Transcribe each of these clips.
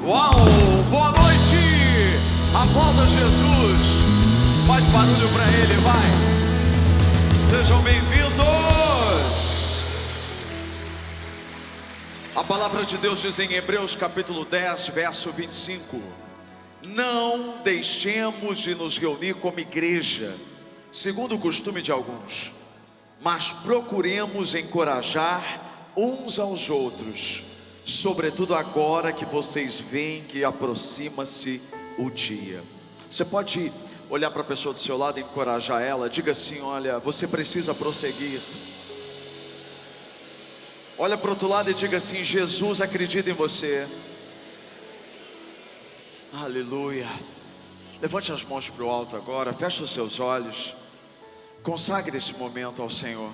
Uau! Boa noite! Aplauda Jesus! Faz barulho para Ele, vai! Sejam bem-vindos! A palavra de Deus diz em Hebreus capítulo 10, verso 25: não deixemos de nos reunir como igreja, segundo o costume de alguns, mas procuremos encorajar uns aos outros, sobretudo agora que vocês veem que aproxima-se o dia. Você pode olhar para a pessoa do seu lado e encorajar ela. Diga assim: olha, você precisa prosseguir. Olha para o outro lado e diga assim: Jesus acredita em você. Aleluia. Levante as mãos para o alto agora, feche os seus olhos, consagre esse momento ao Senhor.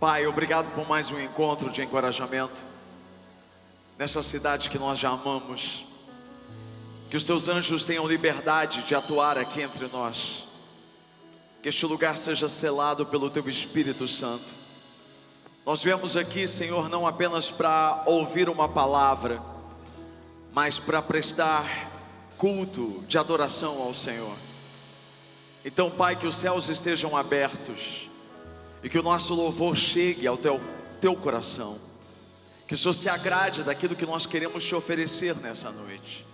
Pai, obrigado por mais um encontro de encorajamento nessa cidade que nós já amamos. Que os teus anjos tenham liberdade de atuar aqui entre nós. Que este lugar seja selado pelo teu Espírito Santo. Nós viemos aqui, Senhor, não apenas para ouvir uma palavra, mas para prestar culto de adoração ao Senhor. Então, Pai, que os céus estejam abertos e que o nosso louvor chegue ao teu coração. Que o Senhor se agrade daquilo que nós queremos te oferecer nessa noite.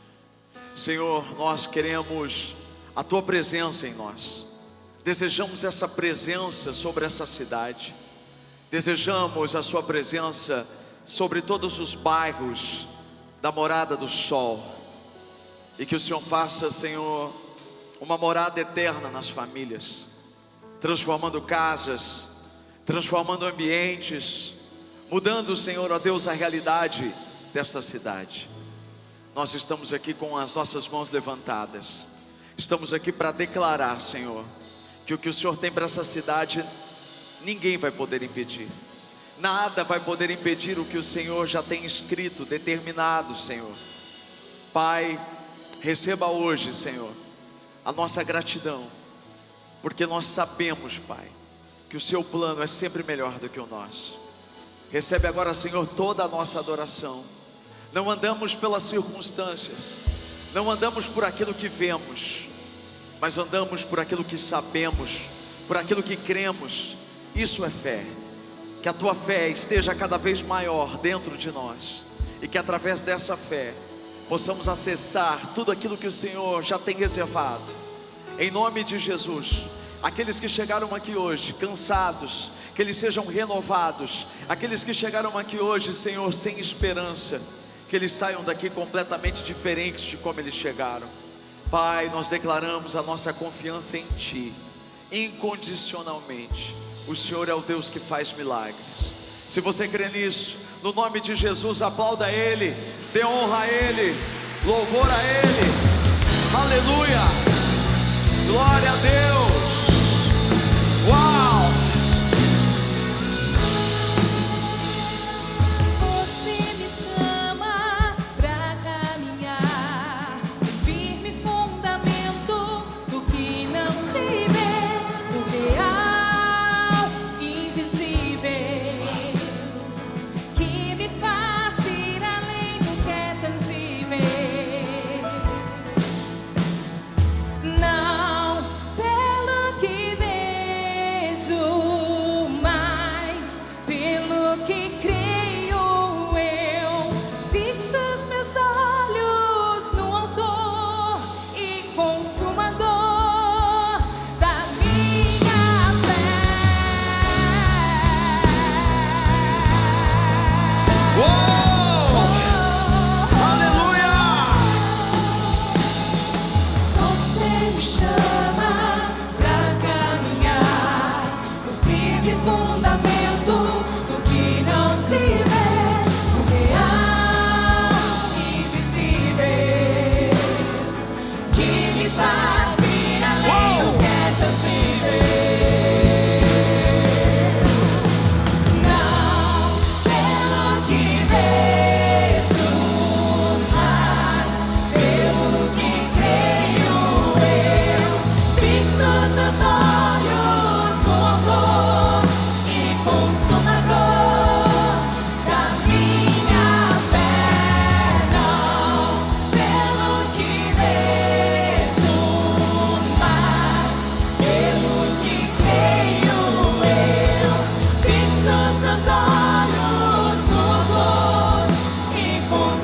Senhor, nós queremos a tua presença em nós. Desejamos essa presença sobre essa cidade. Desejamos a sua presença sobre todos os bairros da morada do sol. E que o Senhor faça, Senhor, uma morada eterna nas famílias, transformando casas, transformando ambientes, mudando, Senhor, ó Deus, a realidade desta cidade. Nós estamos aqui com as nossas mãos levantadas. Estamos aqui para declarar, Senhor, que o que o Senhor tem para essa cidade, ninguém vai poder impedir. Nada vai poder impedir o que o Senhor já tem escrito, determinado, Senhor. Pai, receba hoje, Senhor, a nossa gratidão, porque nós sabemos, Pai, que o seu plano é sempre melhor do que o nosso. Recebe agora, Senhor, toda a nossa adoração. Não andamos pelas circunstâncias, não andamos por aquilo que vemos, mas andamos por aquilo que sabemos, por aquilo que cremos. Isso é fé. Que a tua fé esteja cada vez maior dentro de nós, e que através dessa fé possamos acessar tudo aquilo que o Senhor já tem reservado. Em nome de Jesus, aqueles que chegaram aqui hoje cansados, que eles sejam renovados. Aqueles que chegaram aqui hoje, Senhor, sem esperança, que eles saiam daqui completamente diferentes de como eles chegaram. Pai, nós declaramos a nossa confiança em Ti, incondicionalmente. O Senhor é o Deus que faz milagres. Se você crê nisso, no nome de Jesus, aplauda Ele, dê honra a Ele, louvor a Ele. Aleluia, glória a Deus. Uau! Não pelo que vejo,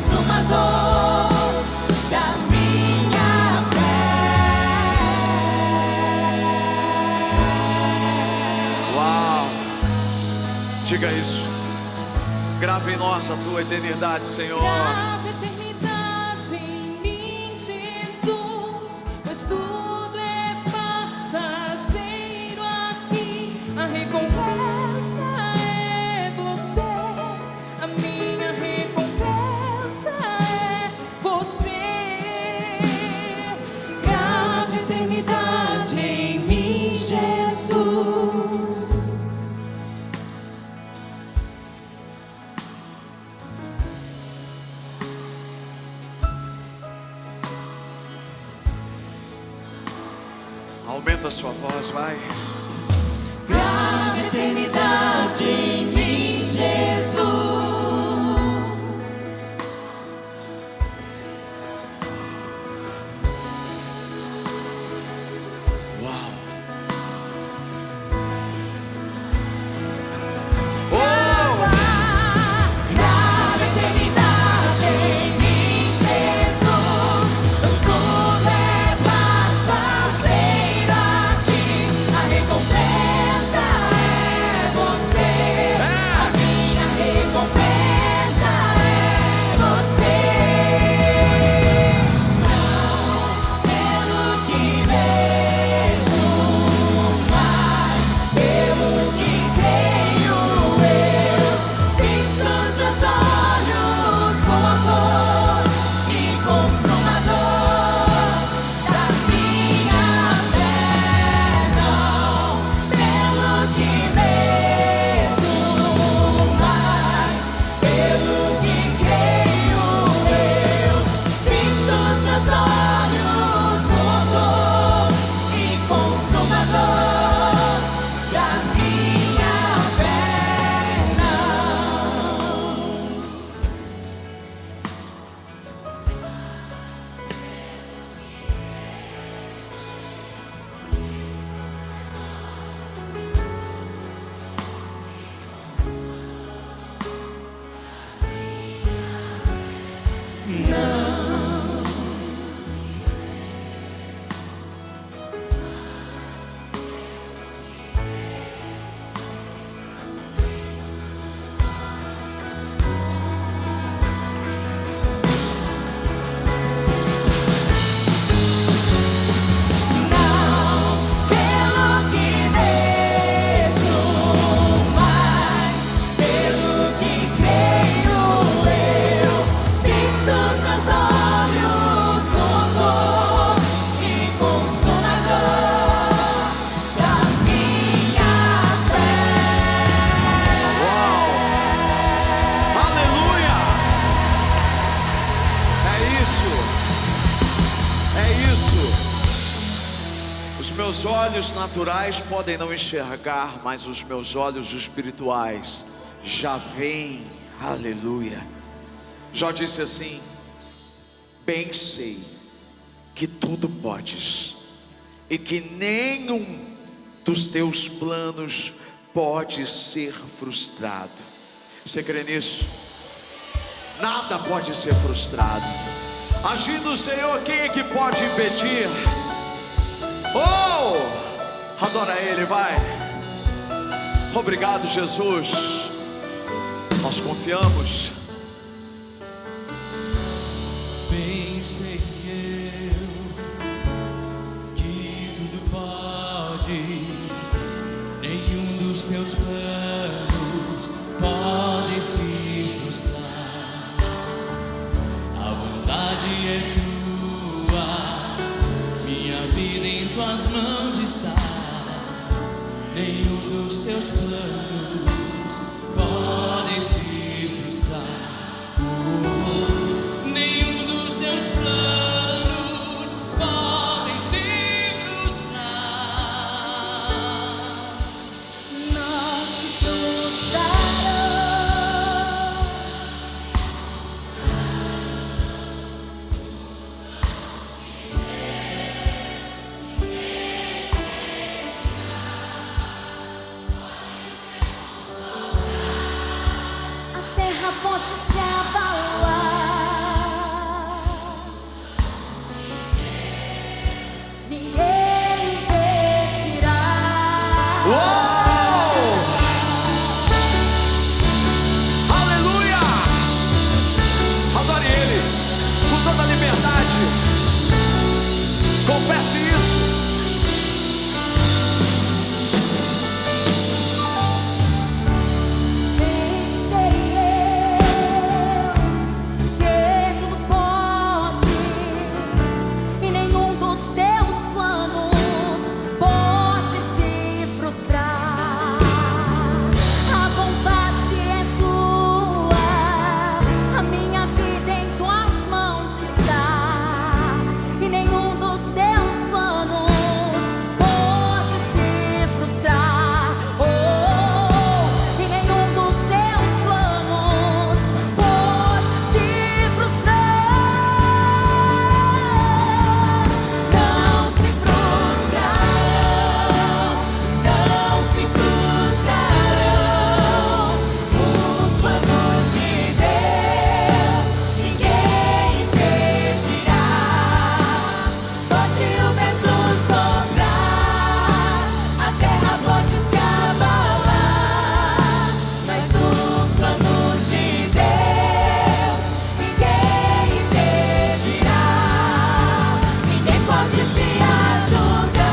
consumador da minha fé. Uau! Diga isso. Grava em nós a tua eternidade, Senhor. Grava a eternidade em mim, Jesus, pois tudo é passageiro aqui. A recompensa é você, a minha recompensa é você. Grava a eternidade em mim, Jesus. Aumenta a sua voz, vai. Grava a eternidade em mim, Jesus. Uau! Grava a eternidade em mim, Jesus. Pois tudo é passageiro aqui. A recompensa é você. A minha recompensa é você. Não pelo que vejo, mas pelo que creio eu. Fixo os meus olhos no autor e consumador da minha fé. Não pelo que vejo, mas pelo que creio eu. Fixo os meus olhos no autor e consumador da minha fé. Não pelo que vejo, mas pelo que creio eu. Fixo os meus olhos no autor e consumador da minha fé. Aleluia! É isso. É isso. Os meus olhos naturais podem não enxergar, mas os meus olhos espirituais já veem. Aleluia. Jó disse assim: bem sei que tudo podes e que nenhum dos teus planos pode ser frustrado. Você crê nisso? Nada pode ser frustrado. Agindo o Senhor, quem é que pode impedir? Oh! Adora Ele, vai. Obrigado, Jesus. Nós confiamos. Bem sei eu que tudo podes, nenhum dos teus planos pode se frustrar. A vontade é tua, minha vida em tuas mãos está. Nenhum dos teus planos pode se frustrar. Nenhum dos teus planos podem se frustrar. Não se frustrarão. A terra pode se abalar, Confesse isso. Pensei eu que tudo podes e nenhum dos teus planos pode se frustrar. A vontade é tua, a minha vida em tuas mãos está, e nenhum dos teus planos pode se frustrar. Oh, e nenhum dos teus planos pode se frustrar. Não se frustrarão, não se frustrarão os planos de Deus, ninguém impedirá. Pode o vento soprar, a terra pode se abalar, mas os planos de Deus ninguém impedirá. Ninguém pode te ajudar,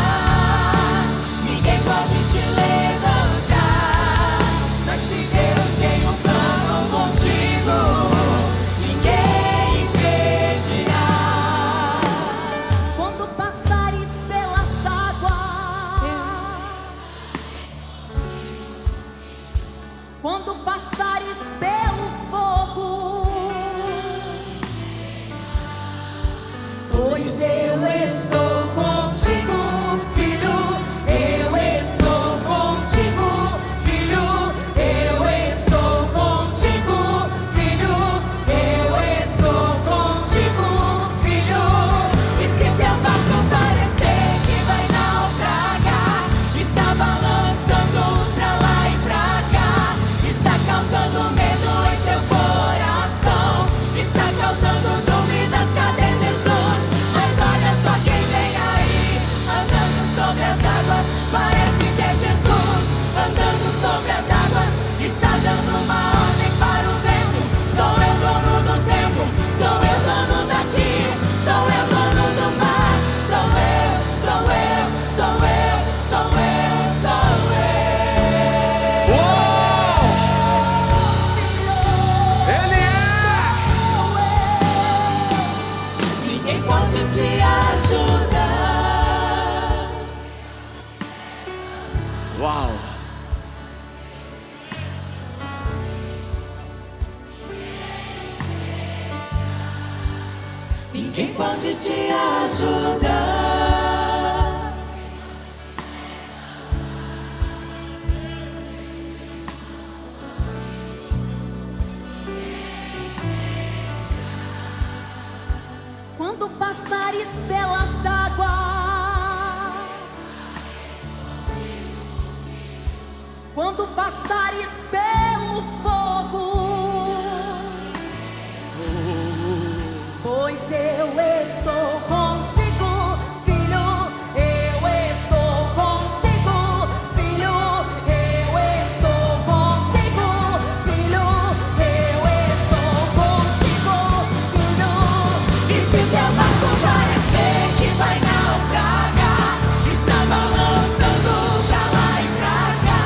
ninguém pode te levantar, mas se Deus tem um plano contigo, ninguém impedirá. Quando passares pelas águas, quando passares pelo fogo, pois eu estou contigo, filho. Eu estou contigo, filho. Eu estou contigo, filho. Eu estou contigo, filho. E se teu barco parecer que vai naufragar, está balançando pra lá e pra cá, está causando medo em seu coração, está causando dúvidas, cadê Jesus? Mas olha só quem vem aí, andando sobre as águas, parece que é Jesus, andando sobre as águas, está dando uma ordem para o vento. Sou eu dono do tempo, sou eu dono daqui, sou eu dono do mar, sou eu, sou eu, sou eu, sou eu, sou eu. Uou! Ele é! Ninguém pode te ajudar. Uau! Ninguém pode te ajudar. Quando passares pelas águas, quando passares pelo fogo, pois eu estou contigo, filho. Eu estou contigo, filho. Eu estou contigo, filho. Eu estou contigo, filho. E se teu barco parecer que vai naufragar, está balançando pra lá e pra cá,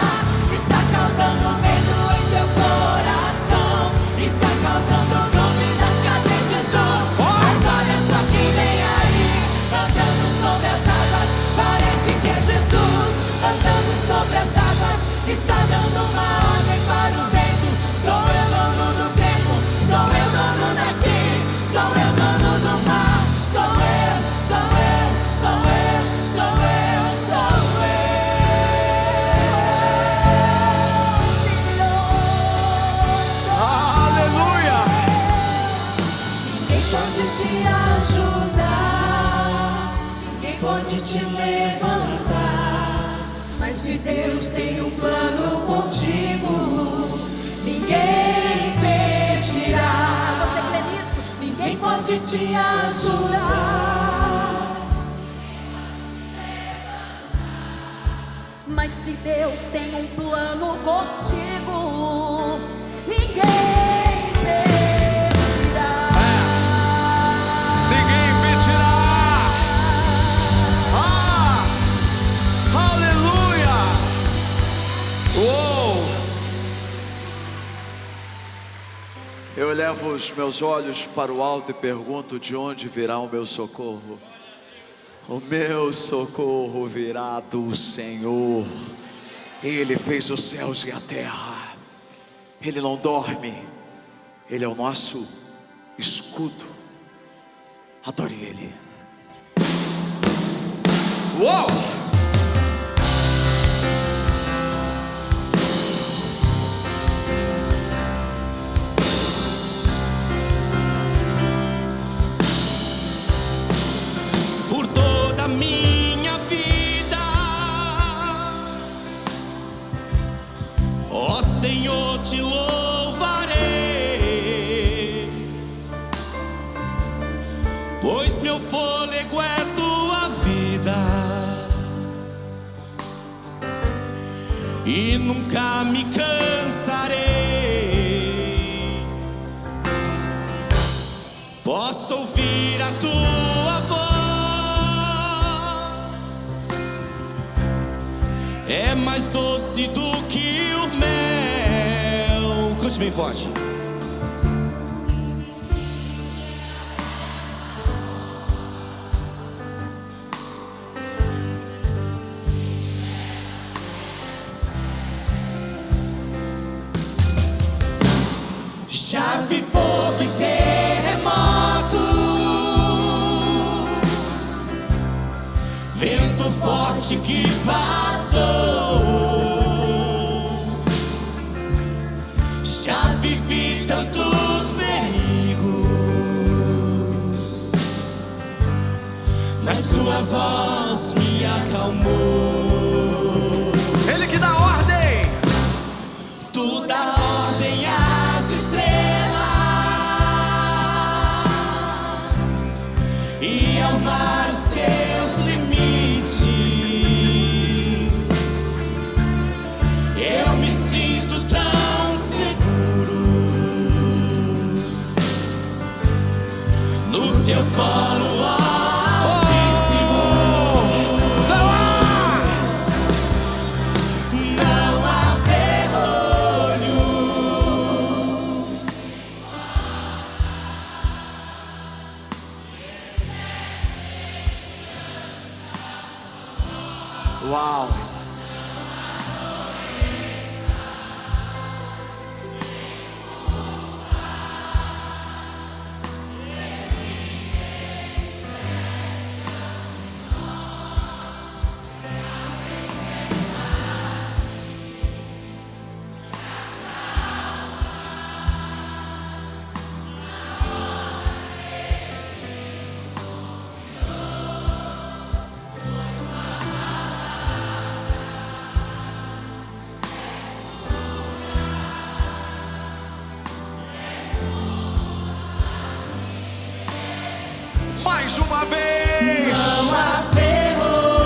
está causando medo em seu coração, está causando dúvidas, cadê Jesus? Mas olha só quem vem aí, andando sobre as águas, parece que é Jesus, andando sobre as águas, está dando uma ordem para o vento. Sou eu dono do tempo, sou eu dono daqui, sou eu dono do mar, sou eu, sou eu, sou eu, sou eu, sou eu. Aleluia! Ninguém pode te ajudar, ninguém pode te levantar, mas se Deus tem um plano contigo, ninguém impedirá. Você crê nisso? Ninguém pode te ajudar, mas se Deus tem um plano contigo, ninguém impedirá. Ninguém impedirá. elevo os meus olhos para o alto e pergunto: de onde virá o meu socorro? O meu socorro virá do Senhor. Ele fez os céus e a terra. Ele não dorme. Ele é o nosso escudo. Adore Ele. Uou! Por toda a minha vida, ó Senhor, te louvarei, pois meu fôlego é tua vida e nunca me cansarei. Posso ouvir a tua voz, é mais doce do que o mel. Cante bem forte. Já vi fogo e terremoto, Vento forte que passou, já vivi tantos perigos, mas sua voz me acalmou. Ele que dá ordem. Tu dá ordem às estrelas e ao mar os seus limites. Eu me sinto tão seguro no teu colo altíssimo. Não há ferrolhos, Uau! Mais uma vez. não há ferrolhos,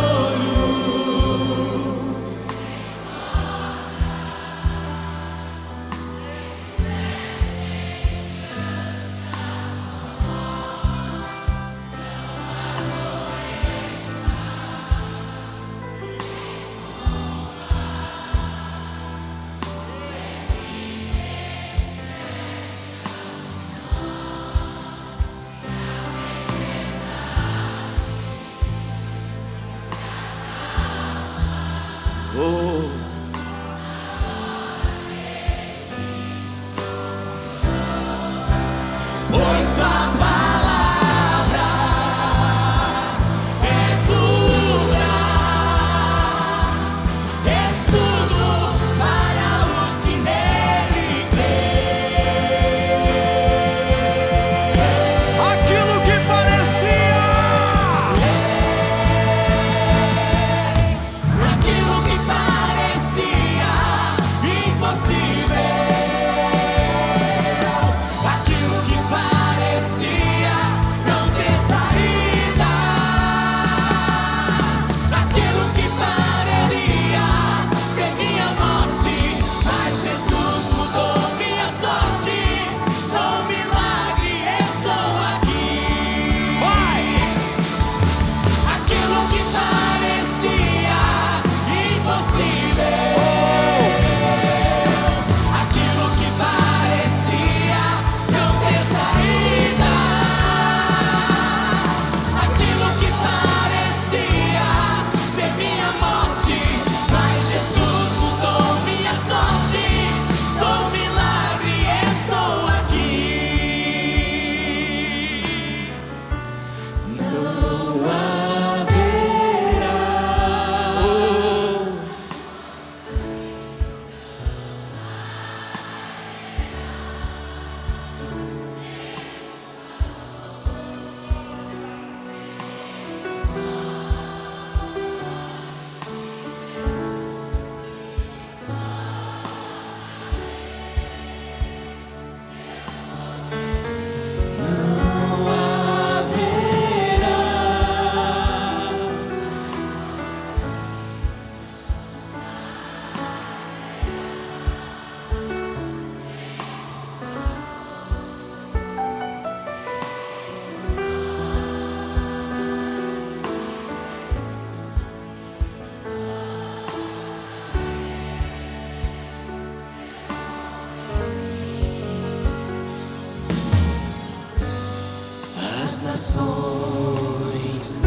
nações.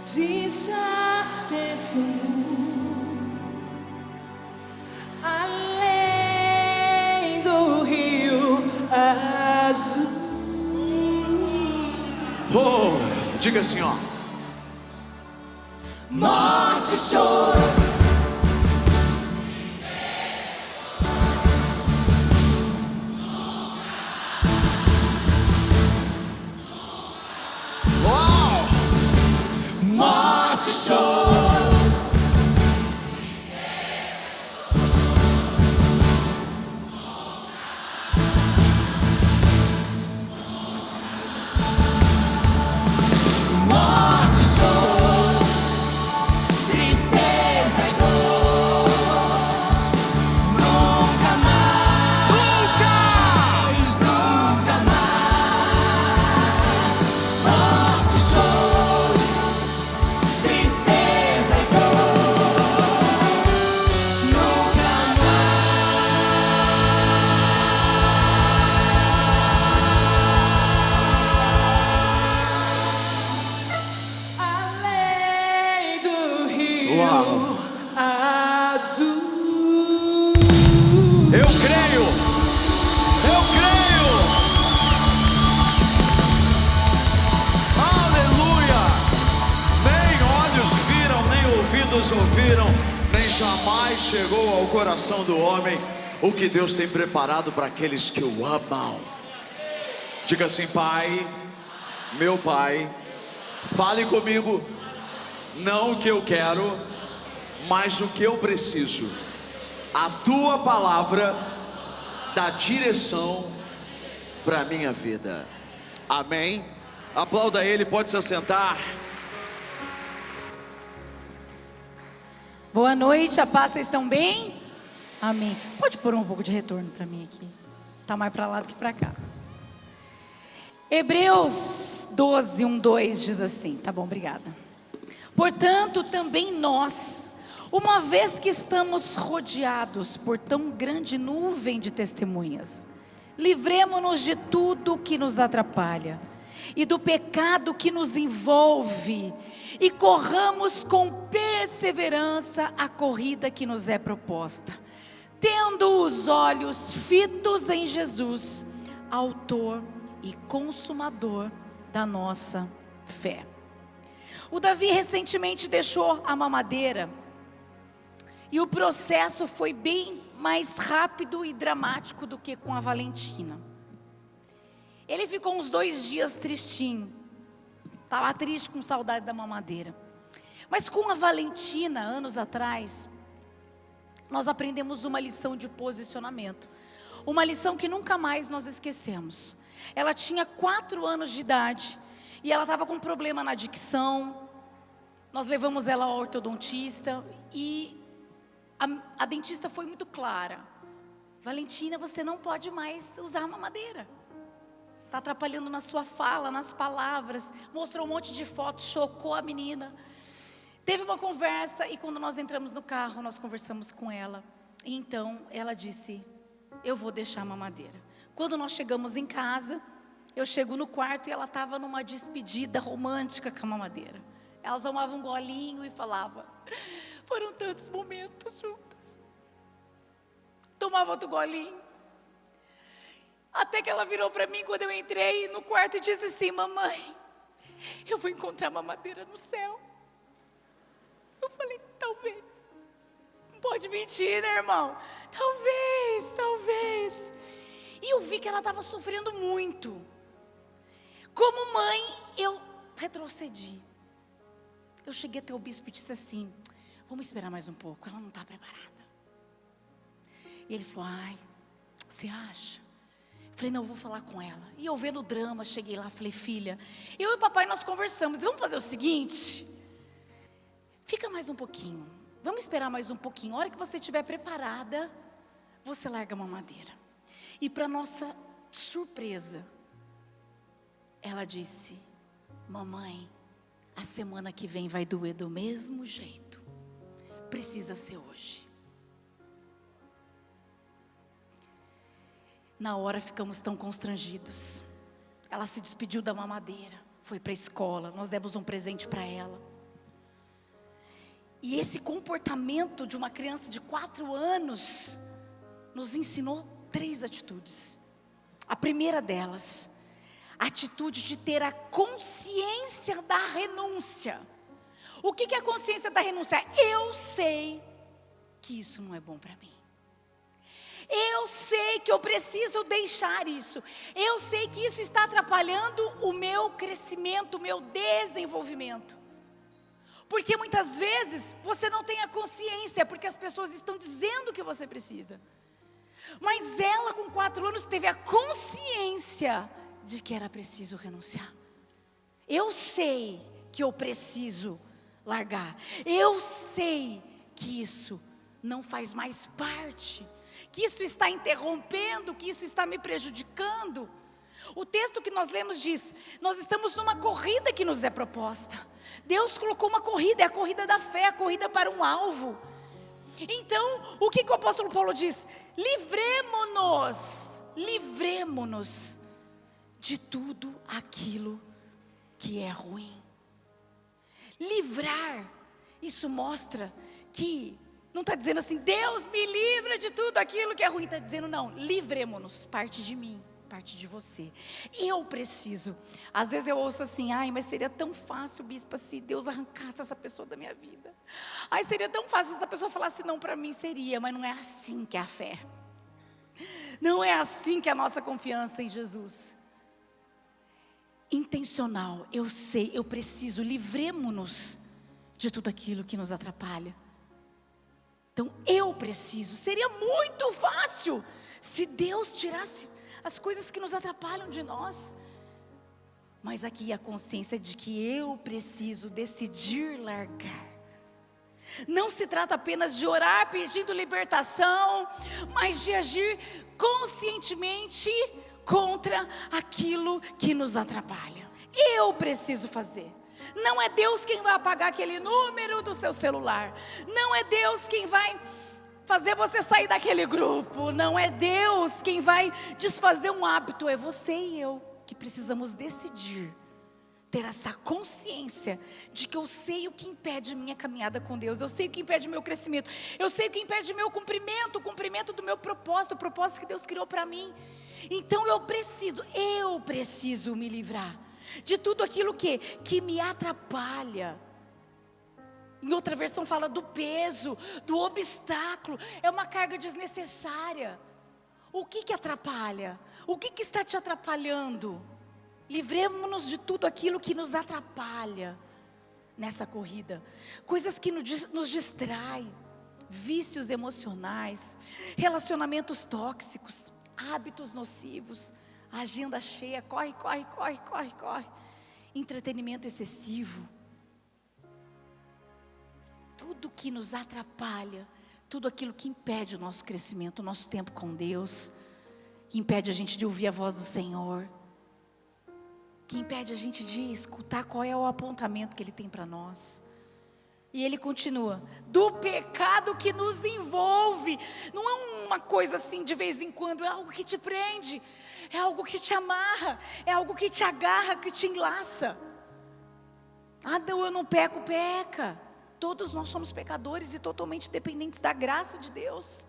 Dichas pensam além do rio azul. Oh, diga assim, ó. Morte, choro. Uau! Morte, choro. Morte, choro. Tristeza e dor. Nunca mais. Nunca mais. Morte, choro. Tristeza e dor. Nunca mais. Além do rio Uau. azul. Eu creio! Eu creio! Aleluia! Nem olhos viram, nem ouvidos ouviram, nem jamais chegou ao coração do homem o que Deus tem preparado para aqueles que o amam. Diga assim: Pai, meu Pai, fale comigo, não o que eu quero, mas o que eu preciso. A tua palavra dá direção para a minha vida. Amém? Aplauda ele, pode se assentar. Boa noite, a paz, vocês estão bem? Amém. Pode pôr um pouco de retorno para mim aqui. Tá mais para lá do que para cá. Hebreus 12, 1, 2 diz assim. Tá bom, obrigada. Portanto, também nós, uma vez que estamos rodeados por tão grande nuvem de testemunhas, livremo-nos de tudo que nos atrapalha e do pecado que nos envolve, e corramos com perseverança a corrida que nos é proposta, tendo os olhos fitos em Jesus, autor e consumador da nossa fé. O Davi recentemente deixou a mamadeira, e o processo foi bem mais rápido e dramático do que com a Valentina. Ele ficou uns 2 dias tristinho, estava triste, com saudade da mamadeira. Mas com a Valentina, anos atrás, nós aprendemos uma lição de posicionamento, uma lição que nunca mais nós esquecemos. Ela tinha 4 anos de idade e ela estava com problema na dicção. Nós levamos ela ao ortodontista e a dentista foi muito clara: Valentina, você não pode mais usar a mamadeira, está atrapalhando na sua fala, nas palavras. Mostrou um monte de fotos, chocou a menina. Teve uma conversa e quando nós entramos no carro, nós conversamos com ela. E então ela disse: eu vou deixar a mamadeira. Quando nós chegamos em casa, eu chego no quarto e ela estava numa despedida romântica com a mamadeira. Ela tomava um golinho e falava: foram tantos momentos juntas. Tomava outro golinho. Até que ela virou para mim quando eu entrei no quarto e disse assim: mamãe, eu vou encontrar a mamadeira no céu. Eu falei: talvez. Não pode mentir, né, irmão? Talvez, talvez. E eu vi que ela estava sofrendo muito. Como mãe, eu retrocedi. Eu cheguei até o bispo e disse assim: vamos esperar mais um pouco, ela não está preparada. E ele falou: ai, você acha? Eu falei: não, eu vou falar com ela. E eu vendo o drama, cheguei lá, falei: filha, eu e o papai nós conversamos, vamos fazer o seguinte, fica mais um pouquinho, vamos esperar mais um pouquinho. A hora que você estiver preparada, você larga a mamadeira. E para nossa surpresa, ela disse: mamãe, a semana que vem vai doer do mesmo jeito. Precisa ser hoje. Na hora ficamos tão constrangidos. Ela se despediu da mamadeira, foi para a escola, nós demos um presente para ela. E esse comportamento de uma criança de 4 anos nos ensinou 3 atitudes. A primeira delas, a atitude de ter a consciência da renúncia. O que é a consciência da renúncia? Eu sei que isso não é bom para mim. Eu sei que eu preciso deixar isso. Eu sei que isso está atrapalhando o meu crescimento, o meu desenvolvimento. Porque muitas vezes você não tem a consciência, porque as pessoas estão dizendo que você precisa. Mas ela com 4 anos teve a consciência de que era preciso renunciar. Eu sei que eu preciso largar. Eu sei que isso não faz mais parte, que isso está interrompendo, que isso está me prejudicando. O texto que nós lemos diz: nós estamos numa corrida que nos é proposta. Deus colocou uma corrida, é a corrida da fé, a corrida para um alvo. Então, o que o apóstolo Paulo diz? Livremo-nos de tudo aquilo que é ruim. Livrar, isso mostra que não está dizendo assim, Deus me livra de tudo aquilo que é ruim. Está dizendo, não, livremo-nos, parte de mim, parte de você. Eu preciso. Às vezes eu ouço assim, ai, mas seria tão fácil, bispa, se Deus arrancasse essa pessoa da minha vida. Ai, seria tão fácil se essa pessoa falasse não para mim, seria. Mas não é assim que é a fé. Não é assim que é a nossa confiança em Jesus. Intencional, eu sei, eu preciso, livremo-nos de tudo aquilo que nos atrapalha. Então eu preciso, seria muito fácil se Deus tirasse as coisas que nos atrapalham de nós. Mas aqui a consciência de que eu preciso decidir largar. Não se trata apenas de orar pedindo libertação, mas de agir conscientemente contra aquilo que nos atrapalha. Eu preciso fazer. Não é Deus quem vai apagar aquele número do seu celular. Não é Deus quem vai fazer você sair daquele grupo. Não é Deus quem vai desfazer um hábito. É você e eu que precisamos decidir. Ter essa consciência de que eu sei o que impede minha caminhada com Deus. Eu sei o que impede o meu crescimento. Eu sei o que impede o meu cumprimento. O cumprimento do meu propósito. O propósito que Deus criou para mim. Então eu preciso me livrar de tudo aquilo que me atrapalha. Em outra versão fala do peso, do obstáculo. É uma carga desnecessária. O que atrapalha? O que está te atrapalhando? Livremos-nos de tudo aquilo que nos atrapalha nessa corrida. Coisas que nos distraem. Vícios emocionais, relacionamentos tóxicos, hábitos nocivos, agenda cheia, corre. Entretenimento excessivo. Tudo que nos atrapalha, tudo aquilo que impede o nosso crescimento, o nosso tempo com Deus, que impede a gente de ouvir a voz do Senhor, que impede a gente de escutar qual é o apontamento que Ele tem para nós. E ele continua, do pecado que nos envolve. Não é uma coisa assim de vez em quando, é algo que te prende, é algo que te amarra, é algo que te agarra, que te enlaça. Ah não, eu não peco, peca. Todos nós somos pecadores e totalmente dependentes da graça de Deus.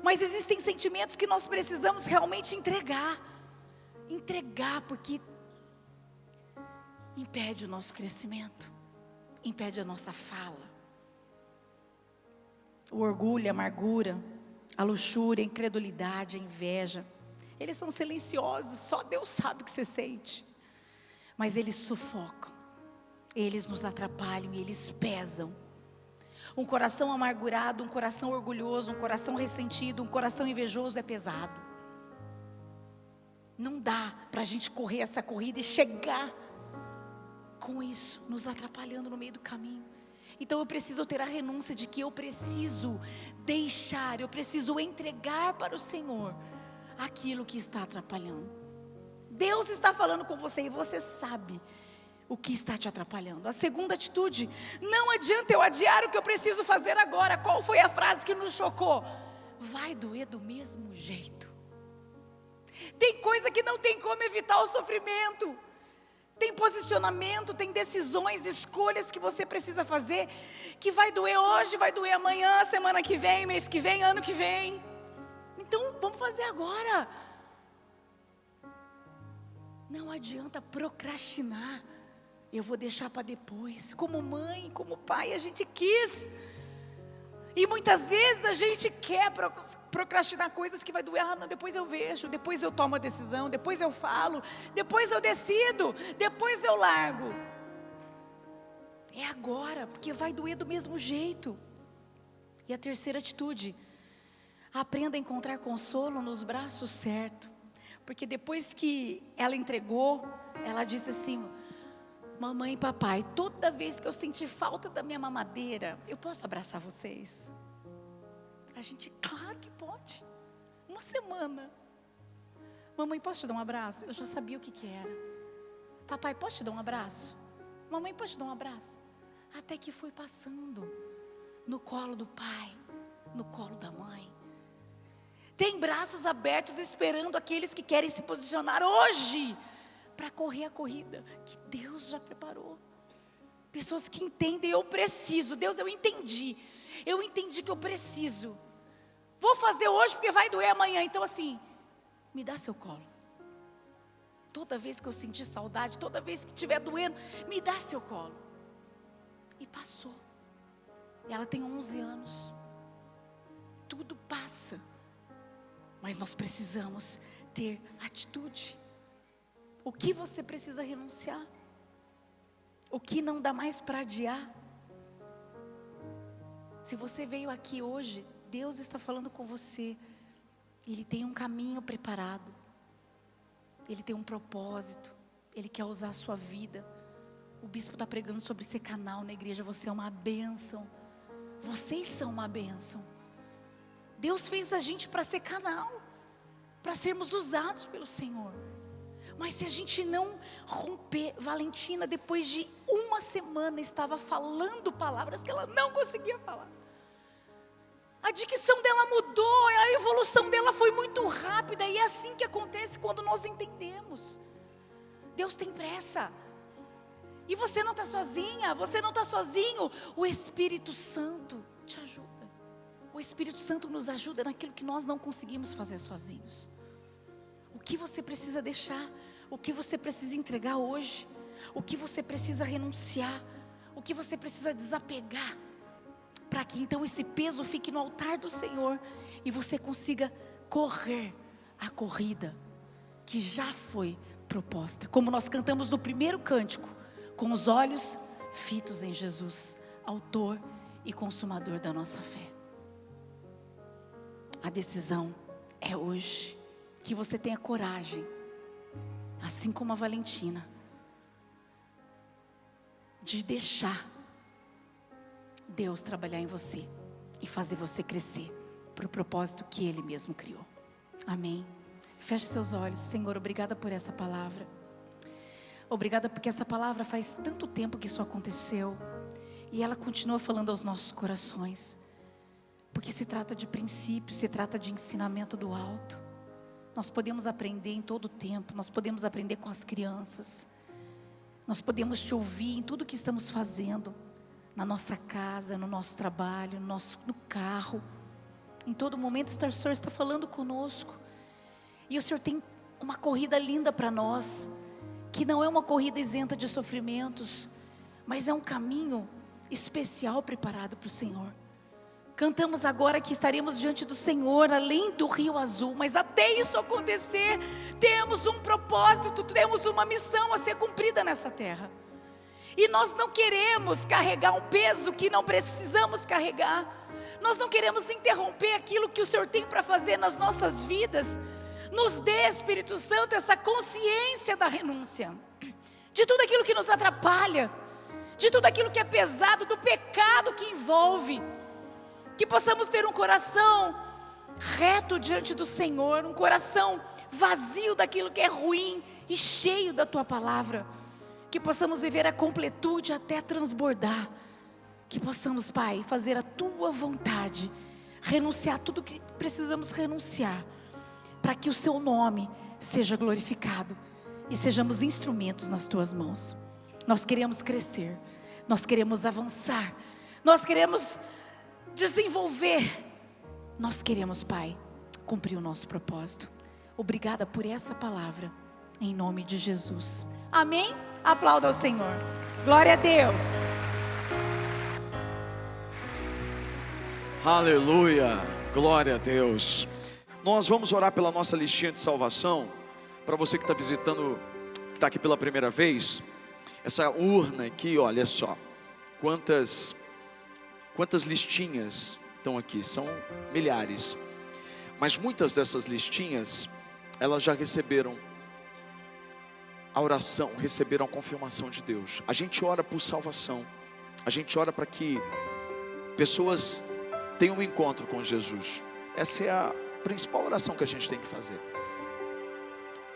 Mas existem sentimentos que nós precisamos realmente entregar. Entregar porque impede o nosso crescimento. Impede a nossa fala. O orgulho, a amargura, a luxúria, a incredulidade, a inveja. Eles são silenciosos, só Deus sabe o que você sente. Mas eles sufocam, eles nos atrapalham, eles pesam. Um coração amargurado, um coração orgulhoso, um coração ressentido, um coração invejoso é pesado. Não dá para a gente correr essa corrida e chegar com isso, nos atrapalhando no meio do caminho. Então eu preciso ter a renúncia de que eu preciso deixar, eu preciso entregar para o Senhor aquilo que está atrapalhando. Deus está falando com você e você sabe o que está te atrapalhando. A segunda atitude: não adianta eu adiar o que eu preciso fazer agora. Qual foi a frase que nos chocou? Vai doer do mesmo jeito. Tem coisa que não tem como evitar o sofrimento. Tem posicionamento, tem decisões, escolhas que você precisa fazer, que vai doer hoje, vai doer amanhã, semana que vem, mês que vem, ano que vem. Então vamos fazer agora. Não adianta procrastinar. Eu vou deixar para depois. Como mãe, como pai, a gente quis. E muitas vezes a gente quer procrastinar coisas que vai doer. Ah, não, depois eu vejo, depois eu tomo a decisão, depois eu falo, depois eu decido, depois eu largo. É agora, porque vai doer do mesmo jeito. E a terceira atitude: aprenda a encontrar consolo nos braços certos. Porque depois que ela entregou, ela disse assim: mamãe e papai, toda vez que eu sentir falta da minha mamadeira, eu posso abraçar vocês? A gente, claro que pode. Uma semana. Mamãe, posso te dar um abraço? Eu já sabia o que era. Papai, posso te dar um abraço? Mamãe, posso te dar um abraço? Até que foi passando no colo do pai, no colo da mãe. Tem braços abertos esperando aqueles que querem se posicionar hoje para correr a corrida que Deus já preparou. Pessoas que entendem: eu preciso. Deus, eu entendi que eu preciso. Vou fazer hoje porque vai doer amanhã. Então assim, me dá seu colo. Toda vez que eu sentir saudade, toda vez que estiver doendo, me dá seu colo. E passou. Ela tem 11 anos. Tudo passa. Mas nós precisamos ter atitude. O que você precisa renunciar? O que não dá mais para adiar? Se você veio aqui hoje, Deus está falando com você. Ele tem um caminho preparado. Ele tem um propósito. Ele quer usar a sua vida. O bispo está pregando sobre ser canal na igreja. Você é uma bênção. Vocês são uma bênção. Deus fez a gente para ser canal, para sermos usados pelo Senhor. Mas se a gente não romper, Valentina, depois de uma semana, estava falando palavras que ela não conseguia falar. A dicção dela mudou, a evolução dela foi muito rápida. E é assim que acontece quando nós entendemos. Deus tem pressa. E você não está sozinha, você não está sozinho. O Espírito Santo te ajuda. O Espírito Santo nos ajuda naquilo que nós não conseguimos fazer sozinhos. O que você precisa deixar? O que você precisa entregar hoje? O que você precisa renunciar? O que você precisa desapegar? Para que então esse peso fique no altar do Senhor e você consiga correr a corrida que já foi proposta. Como nós cantamos no primeiro cântico, com os olhos fitos em Jesus, autor e consumador da nossa fé. A decisão é hoje. Que você tenha coragem, assim como a Valentina, de deixar Deus trabalhar em você e fazer você crescer para o propósito que Ele mesmo criou. Amém? Feche seus olhos. Senhor, obrigada por essa palavra. Obrigada porque essa palavra faz tanto tempo que isso aconteceu e ela continua falando aos nossos corações. Porque se trata de princípios, se trata de ensinamento do alto. Nós podemos aprender em todo o tempo, nós podemos aprender com as crianças. Nós podemos te ouvir em tudo que estamos fazendo, na nossa casa, no nosso trabalho, no carro. Em todo momento o Senhor está falando conosco. E o Senhor tem uma corrida linda para nós, que não é uma corrida isenta de sofrimentos, mas é um caminho especial preparado para o Senhor. Cantamos agora que estaremos diante do Senhor, além do Rio Azul. Mas até isso acontecer, temos um propósito, temos uma missão a ser cumprida nessa terra. E nós não queremos carregar um peso que não precisamos carregar. Nós não queremos interromper aquilo que o Senhor tem para fazer nas nossas vidas. Nos dê, Espírito Santo, essa consciência da renúncia. De tudo aquilo que nos atrapalha. De tudo aquilo que é pesado, do pecado que envolve. Que possamos ter um coração reto diante do Senhor, um coração vazio daquilo que é ruim e cheio da Tua palavra. Que possamos viver a completude até transbordar. Que possamos, Pai, fazer a Tua vontade, renunciar a tudo que precisamos renunciar, para que o Seu nome seja glorificado e sejamos instrumentos nas Tuas mãos. Nós queremos crescer, nós queremos avançar, nós queremos desenvolver, nós queremos, Pai, cumprir o nosso propósito. Obrigada por essa palavra, em nome de Jesus. Amém? Aplauda ao Senhor. Glória a Deus. Aleluia, glória a Deus. Nós vamos orar pela nossa listinha de salvação. Para você que está visitando, que está aqui pela primeira vez, essa urna aqui, olha só, quantas listinhas estão aqui, são milhares, mas muitas dessas listinhas, elas já receberam a oração, receberam a confirmação de Deus. A gente ora por salvação, a gente ora para que pessoas tenham um encontro com Jesus. Essa é a principal oração que a gente tem que fazer.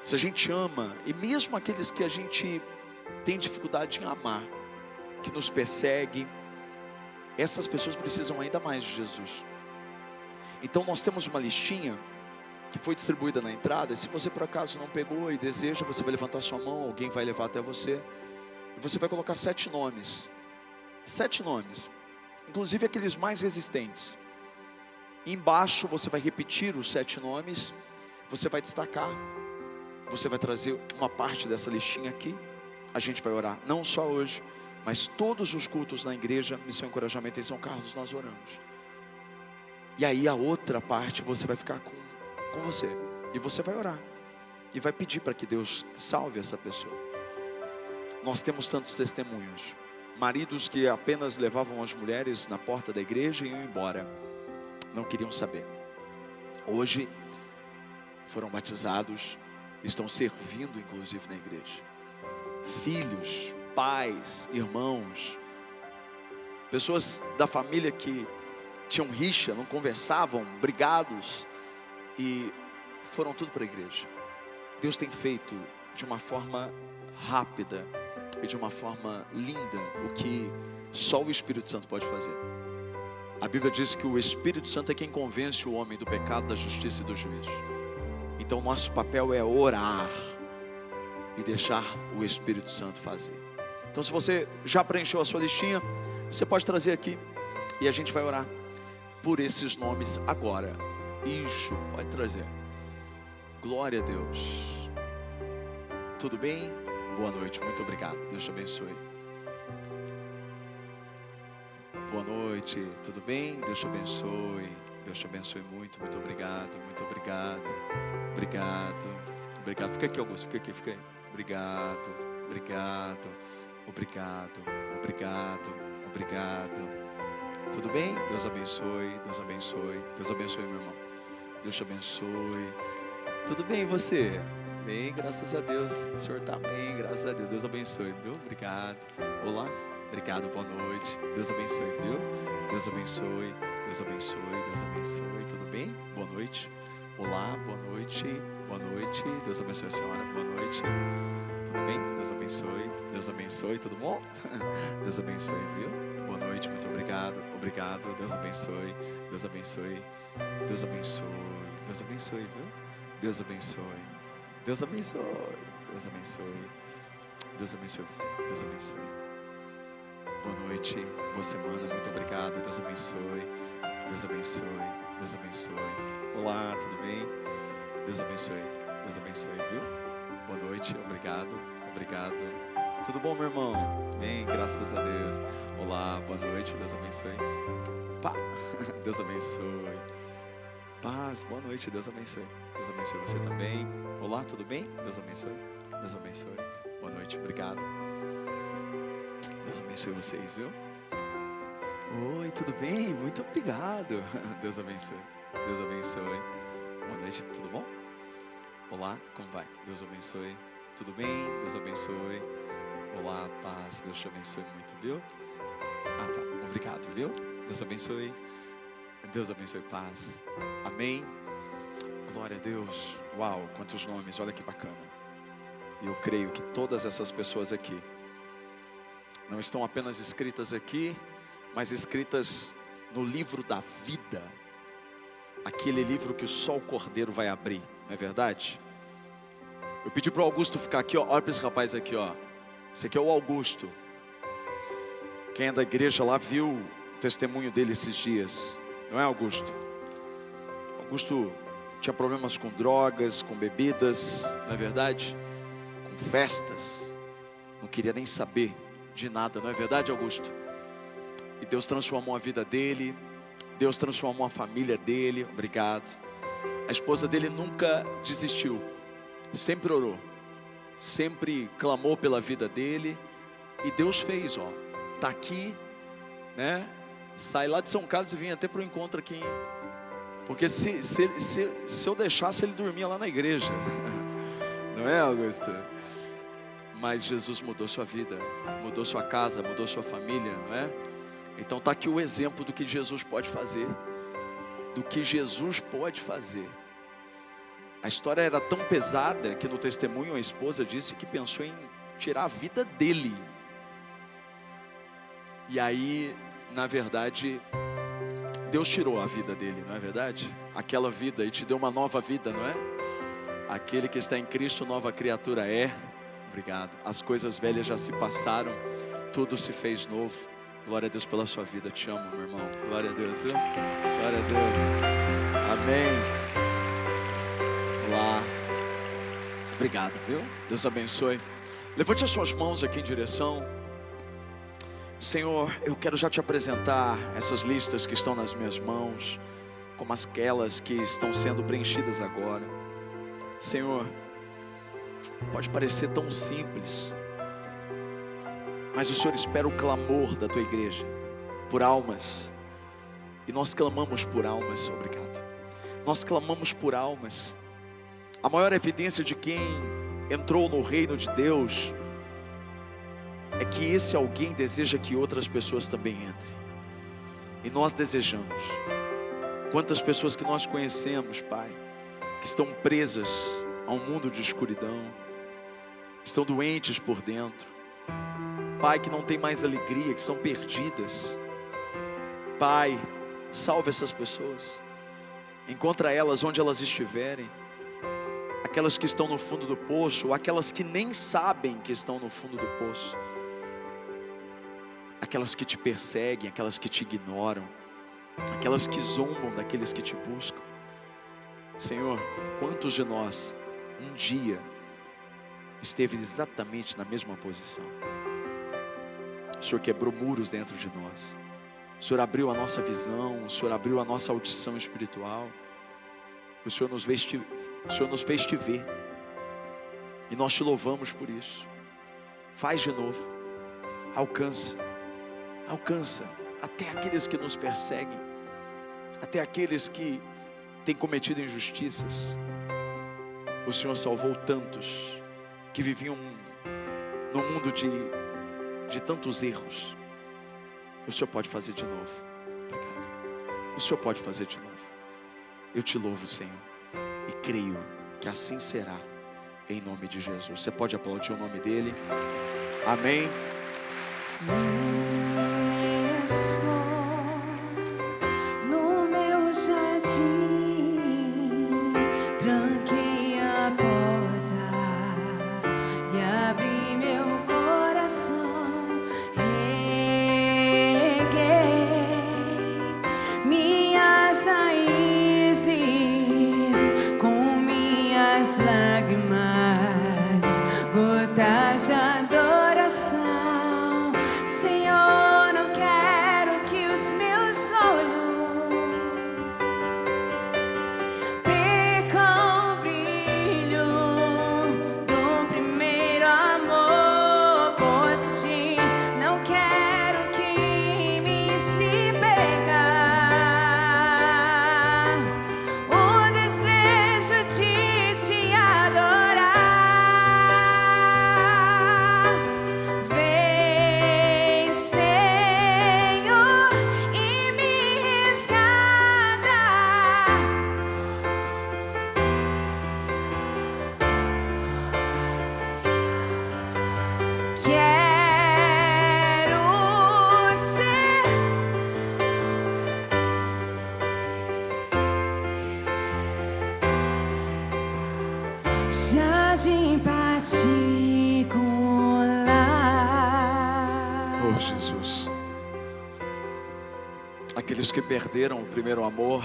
Se a gente ama, e mesmo aqueles que a gente tem dificuldade em amar, que nos persegue, essas pessoas precisam ainda mais de Jesus. Então nós temos uma listinha que foi distribuída na entrada. Se você por acaso não pegou e deseja, você vai levantar sua mão, alguém vai levar até você, e você vai colocar 7 nomes. 7 nomes, inclusive aqueles mais resistentes. E embaixo você vai repetir os 7 nomes, você vai destacar, você vai trazer uma parte dessa listinha aqui. A gente vai orar, não só hoje, mas todos os cultos na igreja, Missão Encorajamento em São Carlos, nós oramos. E aí a outra parte você vai ficar com você, e você vai orar, e vai pedir para que Deus salve essa pessoa. Nós temos tantos testemunhos, maridos que apenas levavam as mulheres na porta da igreja e iam embora, não queriam saber. Hoje foram batizados, estão servindo inclusive na igreja. Filhos, pais, irmãos, pessoas da família que tinham rixa, não conversavam, brigados, e foram tudo para a igreja. Deus tem feito de uma forma rápida e de uma forma linda o que só o Espírito Santo pode fazer. A Bíblia diz que o Espírito Santo é quem convence o homem do pecado, da justiça e do juízo. Então nosso papel é orar e deixar o Espírito Santo fazer. Então se você já preencheu a sua listinha, você pode trazer aqui e a gente vai orar por esses nomes agora. Isso, pode trazer. Glória a Deus. Tudo bem? Boa noite, muito obrigado, Deus te abençoe. Boa noite, tudo bem? Deus te abençoe. Deus te abençoe muito, muito obrigado, muito obrigado. Obrigado, obrigado. Fica aqui, Augusto, fica aqui, fica aí. Obrigado, obrigado, obrigado, obrigado, obrigado. Tudo bem? Deus abençoe, Deus abençoe. Deus abençoe, meu irmão. Deus te abençoe. Tudo bem, e você? Bem, graças a Deus. O senhor está bem, graças a Deus. Deus abençoe, viu? Obrigado. Olá, obrigado, boa noite. Deus abençoe, viu? Deus abençoe, Deus abençoe, Deus abençoe. Tudo bem? Boa noite. Olá, boa noite. Boa noite. Deus abençoe a senhora. Boa noite. Tudo bem? Deus abençoe. Deus abençoe. Tudo bom? Deus abençoe, viu? Boa noite. Muito obrigado. Obrigado. Deus abençoe. Deus abençoe. Deus abençoe. Deus abençoe, viu? Deus abençoe. Deus abençoe. Deus abençoe. Deus abençoe você. Deus abençoe. Boa noite. Boa semana. Muito obrigado. Deus abençoe. Deus abençoe. Deus abençoe. Olá, tudo bem? Deus abençoe. Deus abençoe, viu? Boa noite. Obrigado. Obrigado. Tudo bom, meu irmão? Bem, graças a Deus. Olá, boa noite. Deus abençoe. Deus abençoe. Paz, boa noite. Deus abençoe. Deus abençoe você também. Olá, tudo bem? Deus abençoe. Deus abençoe. Boa noite. Obrigado. Deus abençoe vocês, viu? Oi, tudo bem? Muito obrigado. Deus abençoe. Deus abençoe. Boa noite, tudo bom? Olá, como vai? Deus abençoe. Tudo bem? Deus abençoe. Olá, paz. Deus te abençoe muito, viu? Ah, tá. Obrigado, viu? Deus abençoe. Deus abençoe, paz. Amém. Glória a Deus. Uau, quantos nomes, olha que bacana. E eu creio que todas essas pessoas aqui não estão apenas escritas aqui, mas escritas no livro da vida. Aquele livro que só o Cordeiro vai abrir, não é verdade? Eu pedi para o Augusto ficar aqui, ó. Olha para esse rapaz aqui, ó. Esse aqui é o Augusto. Quem é da igreja lá viu o testemunho dele esses dias. Não é, Augusto? Augusto tinha problemas com drogas, com bebidas, não é verdade? Com festas. Não queria nem saber de nada, não é verdade, Augusto? E Deus transformou a vida dele. Deus transformou a família dele. Obrigado. A esposa dele nunca desistiu. Sempre orou. Sempre clamou pela vida dele. E Deus fez, ó. Tá aqui, né? Sai lá de São Carlos e vem até para o encontro aqui. Porque se eu deixasse, ele dormia lá na igreja. Não é, Augusto? Mas Jesus mudou sua vida, mudou sua casa, mudou sua família, não é? Então está aqui o exemplo do que Jesus pode fazer. Do que Jesus pode fazer. A história era tão pesada que no testemunho a esposa disse que pensou em tirar a vida dele. E aí, na verdade, Deus tirou a vida dele, não é verdade? Aquela vida, e te deu uma nova vida, não é? Aquele que está em Cristo, nova criatura é. Obrigado. As coisas velhas já se passaram, tudo se fez novo. Glória a Deus pela sua vida, te amo, meu irmão. Glória a Deus, viu? Glória a Deus. Amém. Olá. Obrigado, viu? Deus abençoe. Levante as suas mãos aqui em direção. Senhor, eu quero já te apresentar essas listas que estão nas minhas mãos, como aquelas que estão sendo preenchidas agora. Senhor, pode parecer tão simples, mas o Senhor espera o clamor da tua igreja, por almas. E nós clamamos por almas, obrigado. Nós clamamos por almas. A maior evidência de quem entrou no reino de Deus é que esse alguém deseja que outras pessoas também entrem. E nós desejamos. Quantas pessoas que nós conhecemos, Pai, que estão presas a um mundo de escuridão, estão doentes por dentro, Pai, que não tem mais alegria, que estão perdidas. Pai, salve essas pessoas. Encontra elas onde elas estiverem. Aquelas que estão no fundo do poço, ou aquelas que nem sabem que estão no fundo do poço. Aquelas que te perseguem, aquelas que te ignoram, aquelas que zombam daqueles que te buscam. Senhor, quantos de nós um dia esteve exatamente na mesma posição? O Senhor quebrou muros dentro de nós. O Senhor abriu a nossa visão, o Senhor abriu a nossa audição espiritual. O Senhor nos fez te ver. E nós te louvamos por isso. Faz de novo. Alcança até aqueles que nos perseguem, até aqueles que têm cometido injustiças. O Senhor salvou tantos que viviam num mundo de tantos erros. O Senhor pode fazer de novo. Obrigado. O Senhor pode fazer de novo. Eu te louvo, Senhor, e creio que assim será, em nome de Jesus. Você pode aplaudir o nome dele. Amém. Estou no meu jardim, tranquei a porta e abri meu coração. Reguei minhas raízes com minhas lágrimas, gotas de adoração. Senhor, não quero que os meus olhos percam o brilho do primeiro amor por ti. Não quero que me se pegar o desejo de te adorar. aqueles que perderam o primeiro amor,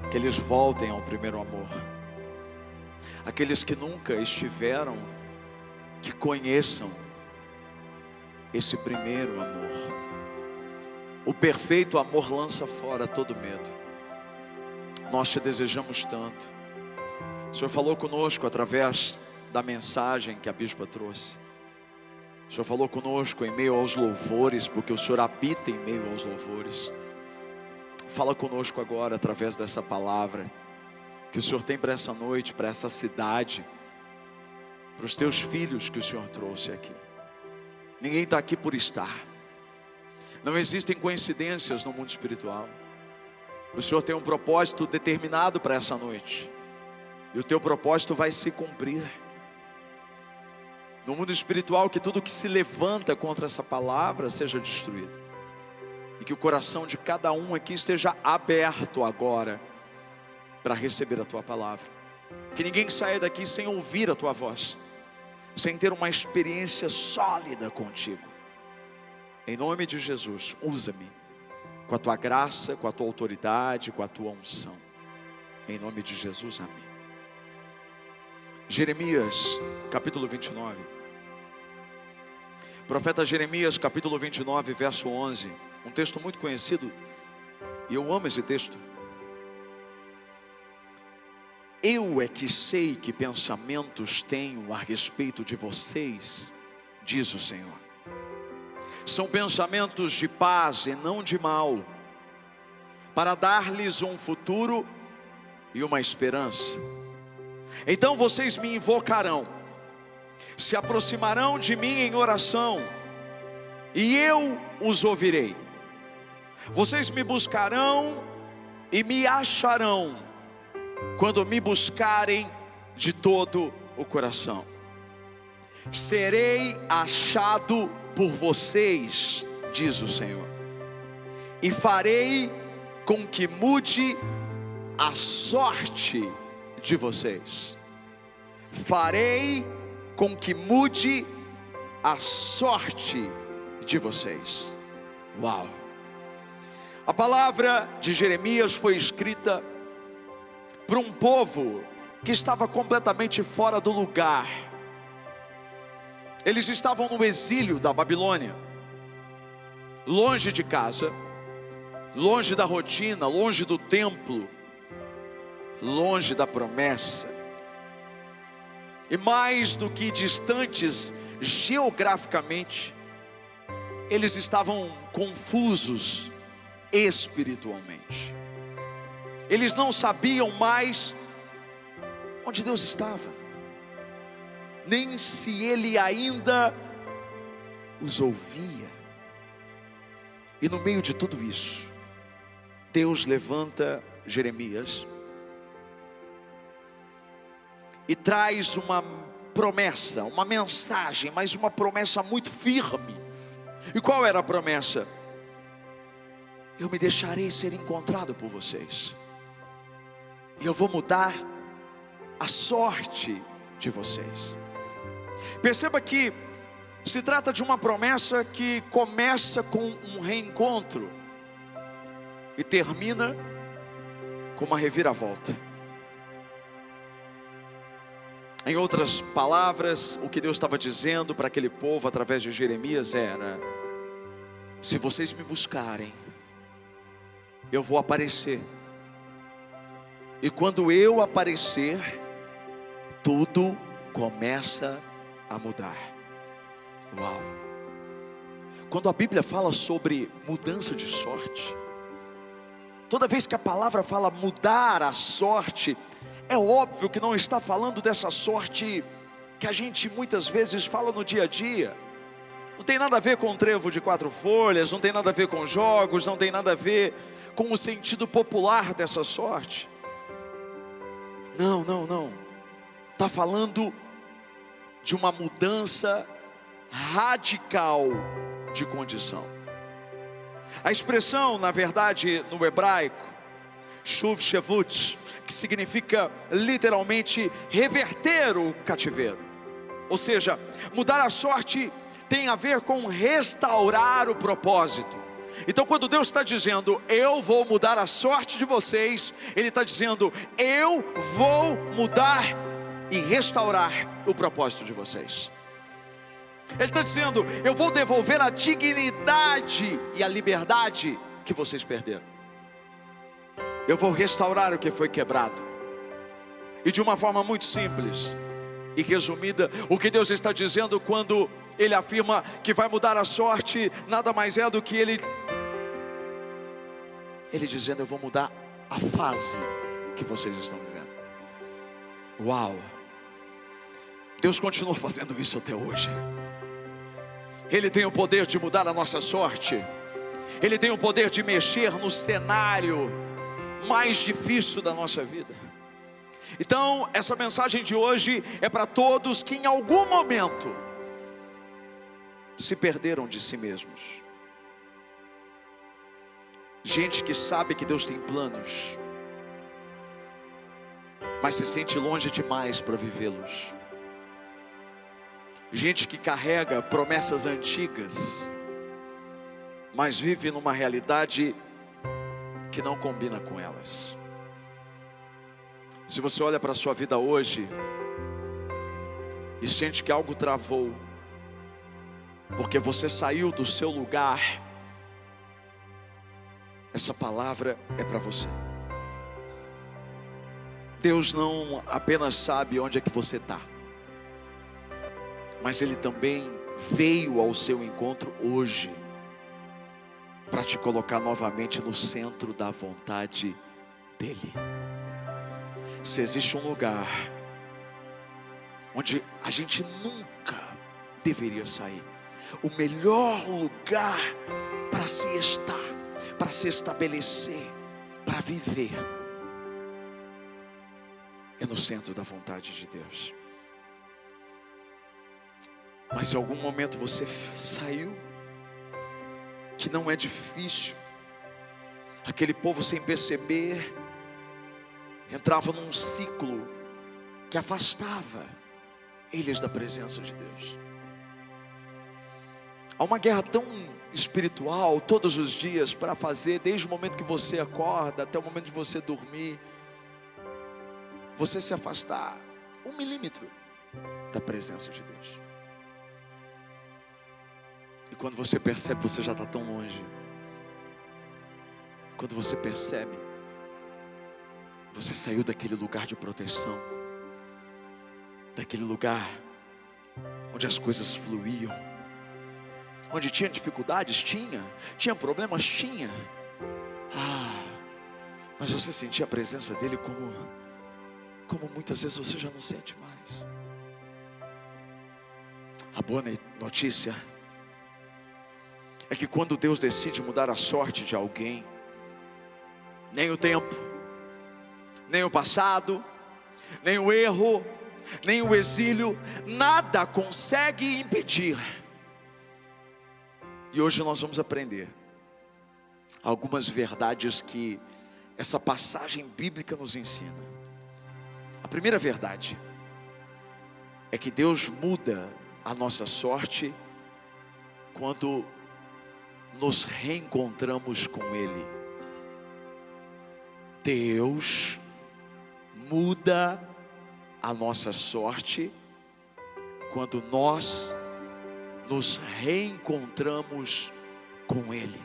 que eles voltem ao primeiro amor. Aqueles que nunca estiveram, que conheçam esse primeiro amor. O perfeito amor lança fora todo medo. Nós te desejamos tanto. O Senhor falou conosco através da mensagem que a bispa trouxe. O Senhor falou conosco em meio aos louvores, porque o Senhor habita em meio aos louvores. Fala conosco agora através dessa palavra que o Senhor tem para essa noite, para essa cidade, para os teus filhos que o Senhor trouxe aqui. Ninguém está aqui por estar. Não existem coincidências no mundo espiritual. O Senhor tem um propósito determinado para essa noite, e o teu propósito vai se cumprir. No mundo espiritual, que tudo que se levanta contra essa palavra seja destruído, e que o coração de cada um aqui esteja aberto agora para receber a tua palavra. Que ninguém saia daqui sem ouvir a tua voz, sem ter uma experiência sólida contigo. Em nome de Jesus, usa-me com a tua graça, com a tua autoridade, com a tua unção. Em nome de Jesus, amém. Jeremias, capítulo 29. Profeta Jeremias, capítulo 29, verso 11. Um texto muito conhecido, e eu amo esse texto. Eu é que sei que pensamentos tenho a respeito de vocês, diz o Senhor. São pensamentos de paz e não de mal, para dar-lhes um futuro e uma esperança. Então vocês me invocarão, se aproximarão de mim em oração, e eu os ouvirei. Vocês me buscarão e me acharão, quando me buscarem de todo o coração. Serei achado por vocês, diz o Senhor, e farei com que mude a sorte de vocês. Farei com que mude a sorte de vocês. Uau! A palavra de Jeremias foi escrita para um povo que estava completamente fora do lugar. Eles estavam no exílio da Babilônia, longe de casa, longe da rotina, longe do templo, longe da promessa. E mais do que distantes geograficamente, eles estavam confusos espiritualmente. Eles não sabiam mais onde Deus estava, nem se Ele ainda os ouvia. E no meio de tudo isso, Deus levanta Jeremias e traz uma promessa, uma mensagem, mas uma promessa muito firme. E qual era a promessa? Eu me deixarei ser encontrado por vocês, e eu vou mudar a sorte de vocês. Perceba que se trata de uma promessa que começa com um reencontro e termina com uma reviravolta. Em outras palavras, o que Deus estava dizendo para aquele povo através de Jeremias era: se vocês me buscarem, eu vou aparecer. E quando eu aparecer, tudo começa a mudar. Uau! Quando a Bíblia fala sobre mudança de sorte, toda vez que a palavra fala mudar a sorte, é óbvio que não está falando dessa sorte que a gente muitas vezes fala no dia a dia. Não tem nada a ver com um trevo de 4 folhas, não tem nada a ver com jogos, não tem nada a ver com o sentido popular dessa sorte. Não. Está falando de uma mudança radical de condição. A expressão, na verdade, no hebraico, shuv shevut, que significa literalmente reverter o cativeiro. Ou seja, mudar a sorte tem a ver com restaurar o propósito, Então quando Deus está dizendo, eu vou mudar a sorte de vocês, Ele está dizendo, eu vou mudar e restaurar o propósito de vocês. Ele está dizendo, eu vou devolver a dignidade e a liberdade que vocês perderam. Eu vou restaurar o que foi quebrado. E de uma forma muito simples e resumida, o que Deus está dizendo quando Ele afirma que vai mudar a sorte, nada mais é do que Ele dizendo, eu vou mudar a fase que vocês estão vivendo. Uau! Deus continua fazendo isso até hoje. Ele tem o poder de mudar a nossa sorte. Ele tem o poder de mexer no cenário mais difícil da nossa vida. Então, essa mensagem de hoje é para todos que em algum momento se perderam de si mesmos. Gente que sabe que Deus tem planos, mas se sente longe demais para vivê-los. Gente que carrega promessas antigas, mas vive numa realidade que não combina com elas. Se você olha para a sua vida hoje e sente que algo travou, porque você saiu do seu lugar, essa palavra é para você. Deus não apenas sabe onde é que você está, mas Ele também veio ao seu encontro hoje para te colocar novamente no centro da vontade dEle. Se existe um lugar onde a gente nunca deveria sair, o melhor lugar para se estar, para se estabelecer, para viver, é no centro da vontade de Deus. Mas se em algum momento você saiu, que não é difícil, aquele povo sem perceber entrava num ciclo que afastava eles da presença de Deus. Há uma guerra tão espiritual todos os dias para fazer, desde o momento que você acorda até o momento de você dormir, você se afastar 1 milímetro da presença de Deus. E quando você percebe, você já está tão longe. Quando você percebe, você saiu daquele lugar de proteção, daquele lugar onde as coisas fluíam, onde tinha dificuldades, tinha problemas, mas você sentia a presença dEle como muitas vezes você já não sente mais. A boa notícia é que quando Deus decide mudar a sorte de alguém, nem o tempo, nem o passado, nem o erro, nem o exílio, nada consegue impedir. E hoje nós vamos aprender algumas verdades que essa passagem bíblica nos ensina. A primeira verdade é que Deus muda a nossa sorte quando nos reencontramos com Ele. Deus muda a nossa sorte quando nós nos reencontramos com Ele.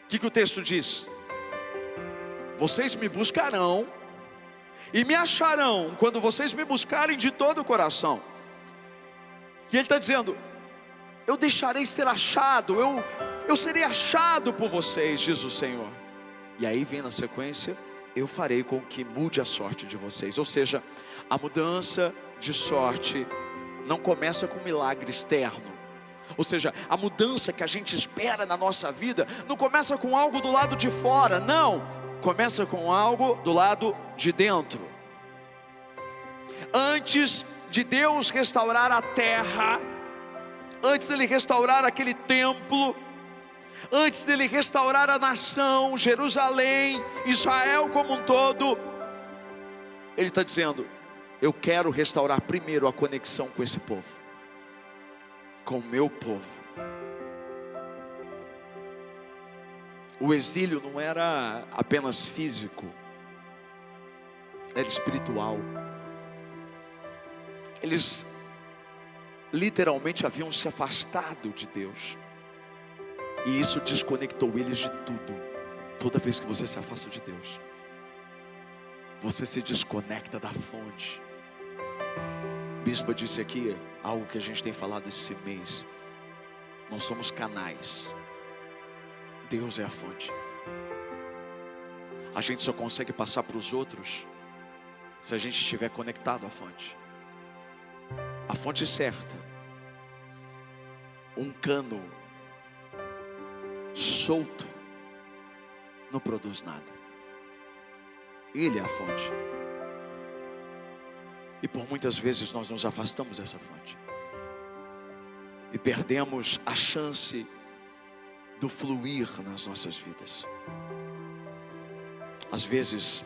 O que o texto diz? Vocês me buscarão e me acharão quando vocês me buscarem de todo o coração. E Ele está dizendo, eu deixarei ser achado, eu serei achado por vocês, diz o Senhor. E aí vem na sequência, eu farei com que mude a sorte de vocês. Ou seja, a mudança de sorte não começa com um milagre externo. Ou seja, a mudança que a gente espera na nossa vida não começa com algo do lado de fora, não. Começa com algo do lado de dentro. Antes de Deus restaurar a terra, antes dele restaurar aquele templo, antes dele restaurar a nação, Jerusalém, Israel como um todo, Ele está dizendo, eu quero restaurar primeiro a conexão com esse povo, com o meu povo. O exílio não era apenas físico, era espiritual. Eles literalmente haviam se afastado de Deus, e isso desconectou eles de tudo. Toda vez que você se afasta de Deus, você se desconecta da fonte. O bispo disse aqui algo que a gente tem falado esse mês: nós somos canais, Deus é a fonte. A gente só consegue passar para os outros se a gente estiver conectado à fonte. A fonte certa. Um cano solto não produz nada. Ele é a fonte. E por muitas vezes nós nos afastamos dessa fonte e perdemos a chance do fluir nas nossas vidas. Às vezes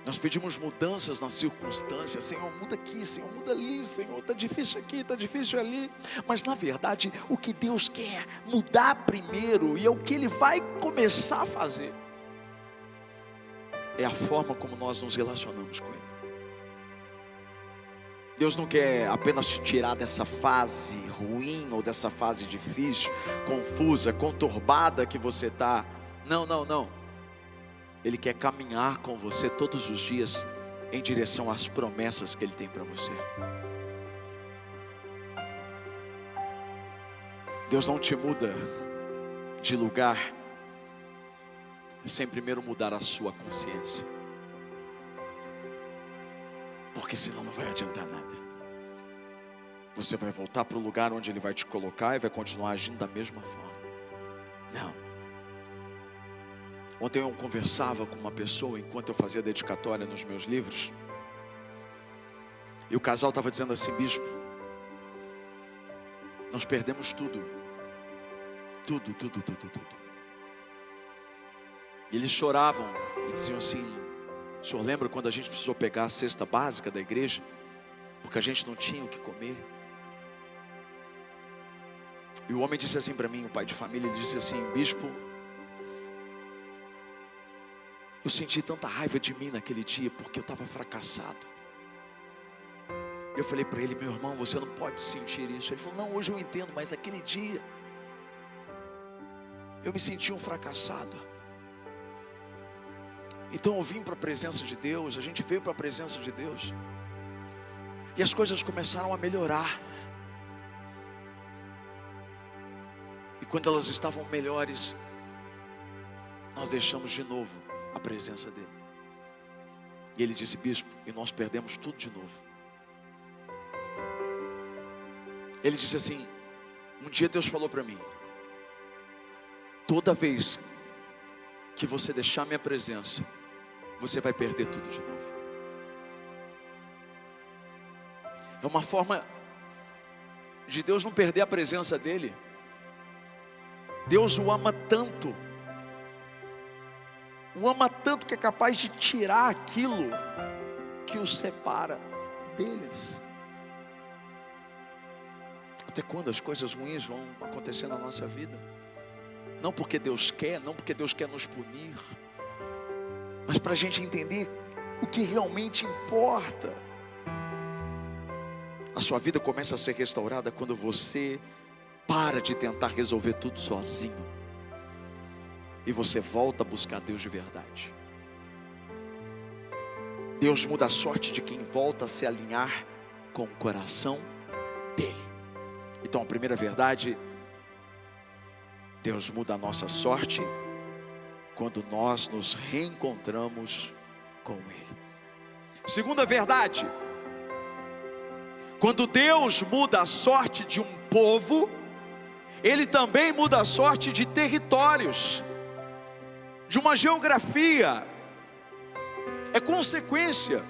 nós pedimos mudanças nas circunstâncias. Senhor, muda aqui, Senhor, muda ali. Senhor, está difícil aqui, está difícil ali. Mas na verdade, o que Deus quer mudar primeiro, e é o que Ele vai começar a fazer, é a forma como nós nos relacionamos com Ele. Deus não quer apenas te tirar dessa fase ruim, ou dessa fase difícil, confusa, conturbada que você está. Não. Ele quer caminhar com você todos os dias em direção às promessas que Ele tem para você. Deus não te muda de lugar sem primeiro mudar a sua consciência, porque senão não vai adiantar nada. Você vai voltar para o lugar onde Ele vai te colocar e vai continuar agindo da mesma forma. Não. Ontem eu conversava com uma pessoa enquanto eu fazia dedicatória nos meus livros, e o casal estava dizendo assim: bispo, nós perdemos tudo. E eles choravam e diziam assim: o senhor lembra quando a gente precisou pegar a cesta básica da igreja, porque a gente não tinha o que comer? E o homem disse assim para mim, o pai de família, ele disse assim: bispo, eu senti tanta raiva de mim naquele dia, porque eu estava fracassado. Eu falei para ele: meu irmão, você não pode sentir isso. Ele falou: não, hoje eu entendo, mas aquele dia eu me senti um fracassado. Então eu vim para a presença de Deus, a gente veio para a presença de Deus, e as coisas começaram a melhorar. E quando elas estavam melhores, nós deixamos de novo a presença dele. E ele disse: bispo, e nós perdemos tudo de novo. Ele disse assim: um dia Deus falou para mim: toda vez que você deixar minha presença, você vai perder tudo de novo. É uma forma de Deus não perder a presença dele. Deus o ama tanto que é capaz de tirar aquilo que o separa deles. Até quando as coisas ruins vão acontecer na nossa vida? Não porque Deus quer, não porque Deus quer nos punir, mas para a gente entender o que realmente importa. A sua vida começa a ser restaurada quando você para de tentar resolver tudo sozinho e você volta a buscar Deus de verdade. Deus muda a sorte de quem volta a se alinhar com o coração dele. Então a primeira verdade: Deus muda a nossa sorte quando nós nos reencontramos com Ele. Segunda verdade: quando Deus muda a sorte de um povo, Ele também muda a sorte de territórios, de uma geografia. É consequência.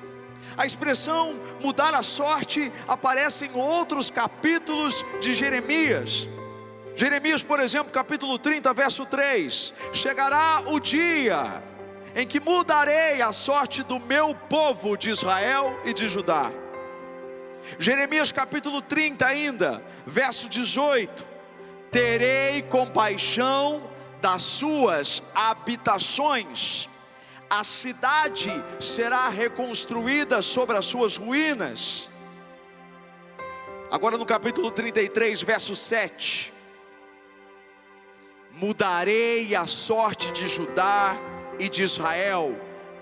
A expressão mudar a sorte aparece em outros capítulos de Jeremias. Jeremias, por exemplo, capítulo 30, verso 3: chegará o dia em que mudarei a sorte do meu povo de Israel e de Judá. Jeremias capítulo 30 ainda, verso 18: terei compaixão das suas habitações. A cidade será reconstruída sobre as suas ruínas. Agora no capítulo 33, verso 7. Mudarei a sorte de Judá e de Israel,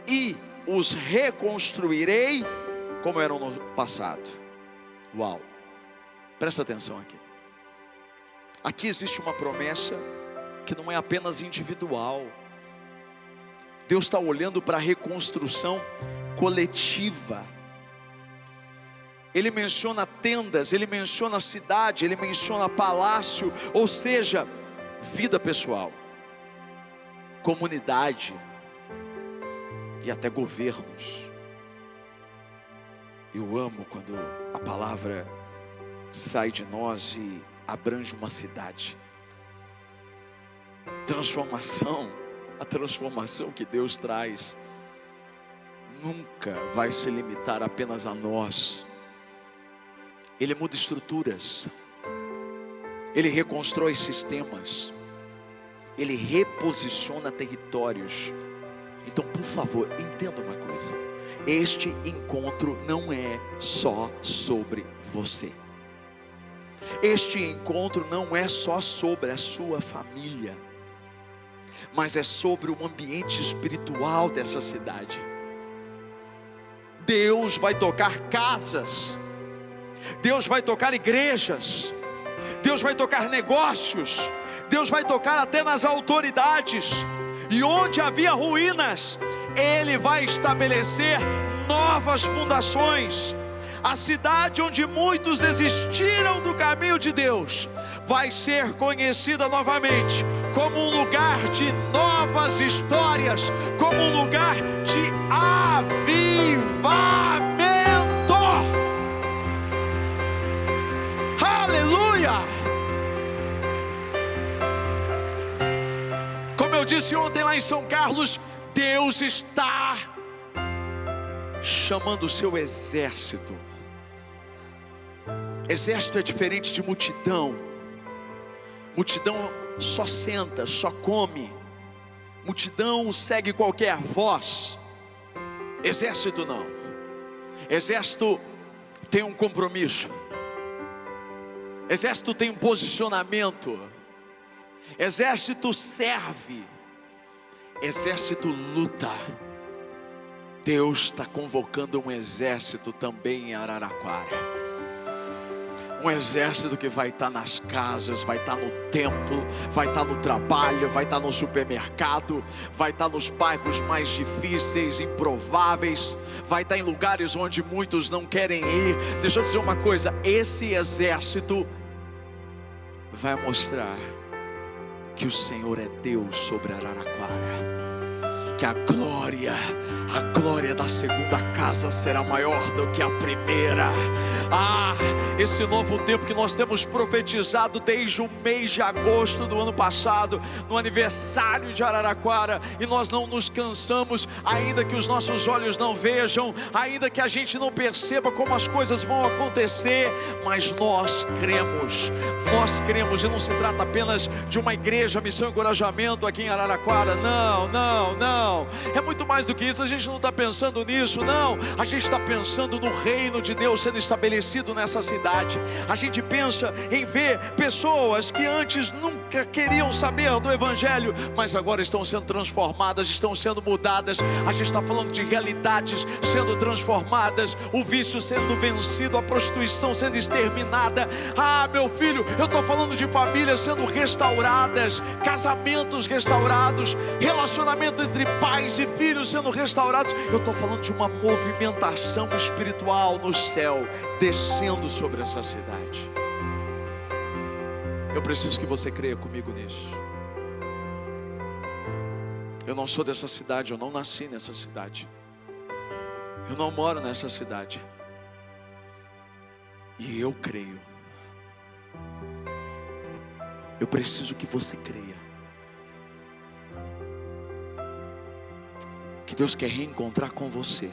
e os reconstruirei como eram no passado. Uau, presta atenção aqui. Aqui existe uma promessa que não é apenas individual. Deus está olhando para a reconstrução coletiva. Ele menciona tendas, ele menciona cidade, ele menciona palácio, ou seja, vida pessoal, comunidade e até governos. Eu amo quando a palavra sai de nós e abrange uma cidade. Transformação, a transformação que Deus traz nunca vai se limitar apenas a nós. Ele muda estruturas, Ele reconstrói sistemas, Ele reposiciona territórios. Então, por favor, entenda uma coisa: este encontro não é só sobre você. Este encontro não é só sobre a sua família, mas é sobre o ambiente espiritual dessa cidade. Deus vai tocar casas, Deus vai tocar igrejas, Deus vai tocar negócios, Deus vai tocar até nas autoridades. E onde havia ruínas, Ele vai estabelecer novas fundações. A cidade onde muitos desistiram do caminho de Deus vai ser conhecida novamente como um lugar de novas histórias, como um lugar de avivamento. Aleluia! Como eu disse ontem lá em São Carlos, Deus está chamando o seu exército. Exército é diferente de multidão. Multidão só senta, só come. Multidão segue qualquer voz. Exército não. Exército tem um compromisso. Exército tem um posicionamento. Exército serve. Exército luta. Deus está convocando um exército também em Araraquara. Um exército que vai estar nas casas, vai estar no templo, vai estar no trabalho, vai estar no supermercado, vai estar nos bairros mais difíceis, improváveis, vai estar em lugares onde muitos não querem ir. Deixa eu dizer uma coisa: esse exército vai mostrar que o Senhor é Deus sobre Araraquara. Que a glória da segunda casa será maior do que a primeira. Esse novo tempo que nós temos profetizado desde o mês de agosto do ano passado, no aniversário de Araraquara, e nós não nos cansamos, ainda que os nossos olhos não vejam, ainda que a gente não perceba como as coisas vão acontecer, mas nós cremos, e não se trata apenas de uma igreja, missão e encorajamento aqui em Araraquara, não, é muito mais do que isso. A gente não está pensando nisso, não, a gente está pensando no reino de Deus sendo estabelecido nessa cidade. A gente pensa em ver pessoas que antes nunca queriam saber do Evangelho, mas agora estão sendo transformadas, estão sendo mudadas. A gente está falando de realidades sendo transformadas, o vício sendo vencido, a prostituição sendo exterminada. Meu filho, eu estou falando de famílias sendo restauradas, casamentos restaurados, relacionamento entre pais e filhos sendo restaurados. Eu estou falando de uma movimentação espiritual no céu descendo sobre essa cidade. Eu preciso que você creia comigo nisso. Eu não sou dessa cidade, eu não nasci nessa cidade, eu não moro nessa cidade, e eu creio. Eu preciso que você creia que Deus quer reencontrar com você.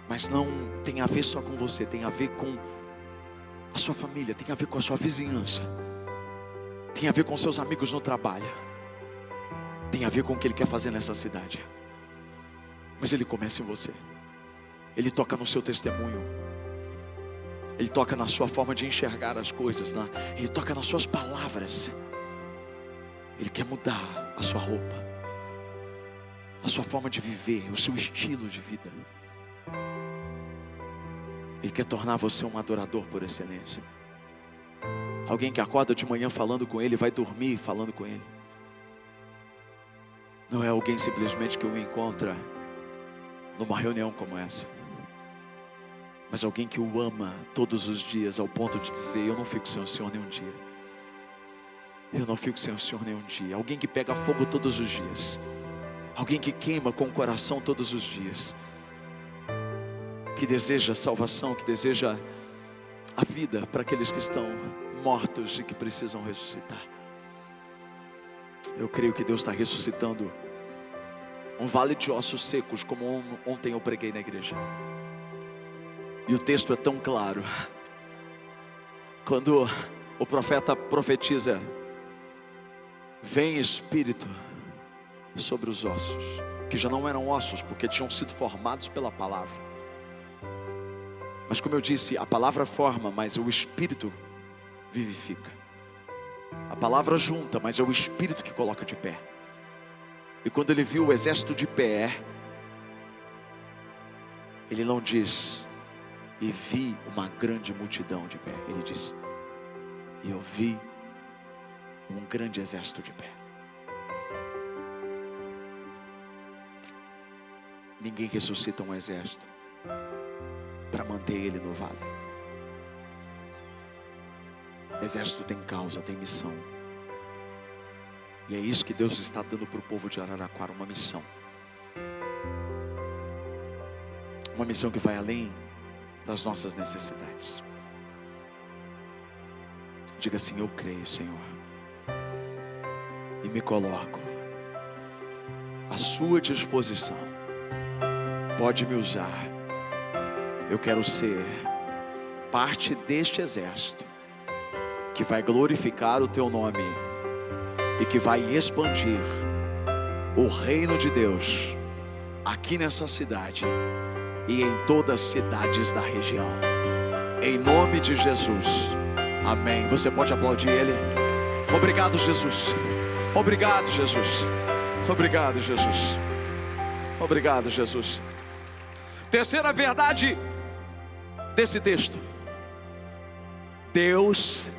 Mas não tem a ver só com você, tem a ver com a sua família, tem a ver com a sua vizinhança, tem a ver com seus amigos no trabalho, tem a ver com o que Ele quer fazer nessa cidade. Mas Ele começa em você. Ele toca no seu testemunho, Ele toca na sua forma de enxergar as coisas, Ele toca nas suas palavras. Ele quer mudar a sua roupa, a sua forma de viver, o seu estilo de vida. Ele quer tornar você um adorador por excelência. Alguém que acorda de manhã falando com Ele, vai dormir falando com Ele. Não é alguém simplesmente que o encontra numa reunião como essa, mas alguém que o ama todos os dias, ao ponto de dizer: eu não fico sem o Senhor nem um dia. Eu não fico sem o Senhor nem um dia. Alguém que pega fogo todos os dias. Alguém que queima com o coração todos os dias. Que deseja salvação, que deseja a vida para aqueles que estão mortos e que precisam ressuscitar. Eu creio que Deus está ressuscitando um vale de ossos secos, como ontem eu preguei na igreja. E o texto é tão claro. Quando o profeta profetiza: vem Espírito sobre os ossos, que já não eram ossos, porque tinham sido formados pela palavra. Mas como eu disse, a palavra forma, mas o Espírito vivifica. A palavra junta, mas é o Espírito que coloca de pé. E quando ele viu o exército de pé, ele não diz: e vi uma grande multidão de pé. Ele diz: e eu vi um grande exército de pé. Ninguém ressuscita um exército para manter ele no vale. Exército tem causa, tem missão. E é isso que Deus está dando para o povo de Araraquara, uma missão. Uma missão que vai além das nossas necessidades. Diga assim: eu creio, Senhor, e me coloco à sua disposição. Pode me usar. Eu quero ser parte deste exército que vai glorificar o teu nome e que vai expandir o reino de Deus aqui nessa cidade e em todas as cidades da região. Em nome de Jesus, amém. Você pode aplaudir Ele. Obrigado, Jesus. Obrigado, Jesus. Obrigado, Jesus. Obrigado, Jesus. Terceira verdade desse texto: Deus,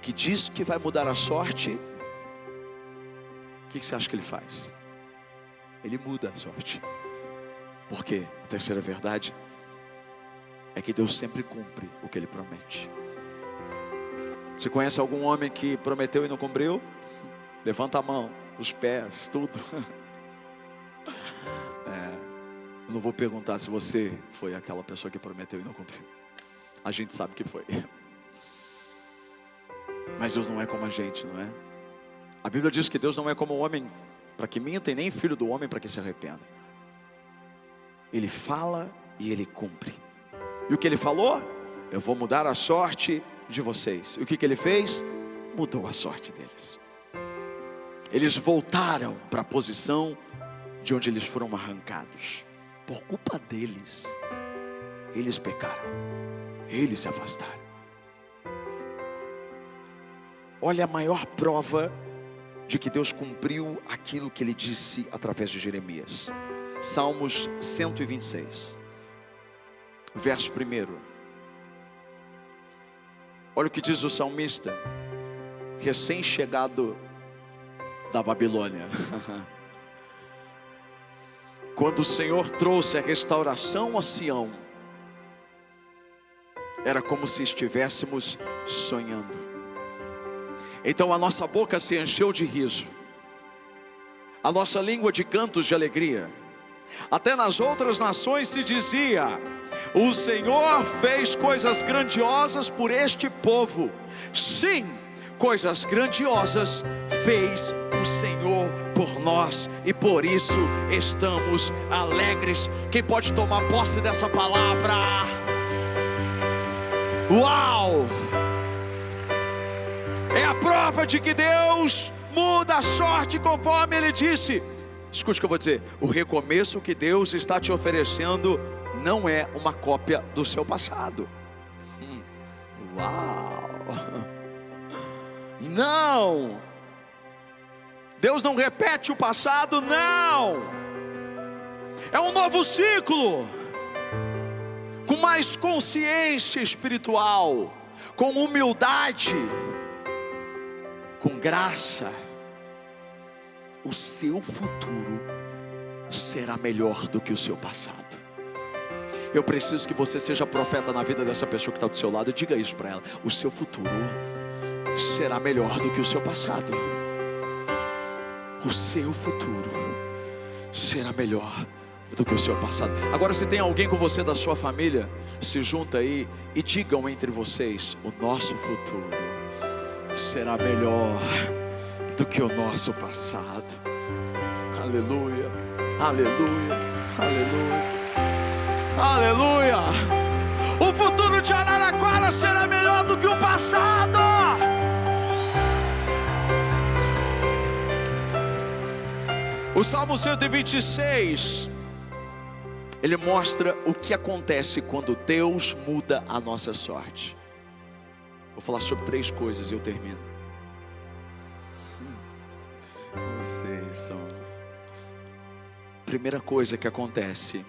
que diz que vai mudar a sorte, o que você acha que Ele faz? Ele muda a sorte. Por quê? A terceira verdade é que Deus sempre cumpre o que Ele promete. Você conhece algum homem que prometeu e não cumpriu? Levanta a mão, os pés, tudo. Eu não vou perguntar se você foi aquela pessoa que prometeu e não cumpriu. A gente sabe que foi. Mas Deus não é como a gente, não é? A Bíblia diz que Deus não é como o homem para que minta, e nem filho do homem para que se arrependa. Ele fala e Ele cumpre. E o que Ele falou? Eu vou mudar a sorte de vocês. E o que Ele fez? Mudou a sorte deles. Eles voltaram para a posição de onde eles foram arrancados. Por culpa deles, eles pecaram, eles se afastaram. Olha a maior prova de que Deus cumpriu aquilo que Ele disse através de Jeremias. Salmos 126, verso 1. Olha o que diz o salmista, recém-chegado da Babilônia. Quando o Senhor trouxe a restauração a Sião, era como se estivéssemos sonhando. Então a nossa boca se encheu de riso, a nossa língua de cantos de alegria. Até nas outras nações se dizia: o Senhor fez coisas grandiosas por este povo. Sim, coisas grandiosas fez o Senhor por nós, e por isso estamos alegres. Quem pode tomar posse dessa palavra? Uau! É a prova de que Deus muda a sorte conforme Ele disse. Escute o que eu vou dizer. O recomeço que Deus está te oferecendo não é uma cópia do seu passado. Uau! Não! Deus não repete o passado, não! É um novo ciclo, com mais consciência espiritual, com humildade, com graça. O seu futuro será melhor do que o seu passado. Eu preciso que você seja profeta na vida dessa pessoa que está do seu lado. Diga isso para ela. O seu futuro será melhor do que o seu passado. O seu futuro será melhor do que o seu passado. Agora, se tem alguém com você da sua família, se junta aí e digam entre vocês: o nosso futuro será melhor do que o nosso passado. Aleluia, aleluia, aleluia. Aleluia! O futuro de Araraquara será melhor do que o passado. O Salmo 126, ele mostra o que acontece quando Deus muda a nossa sorte. Vou falar sobre 3 coisas e eu termino. Vocês são... Primeira coisa que acontece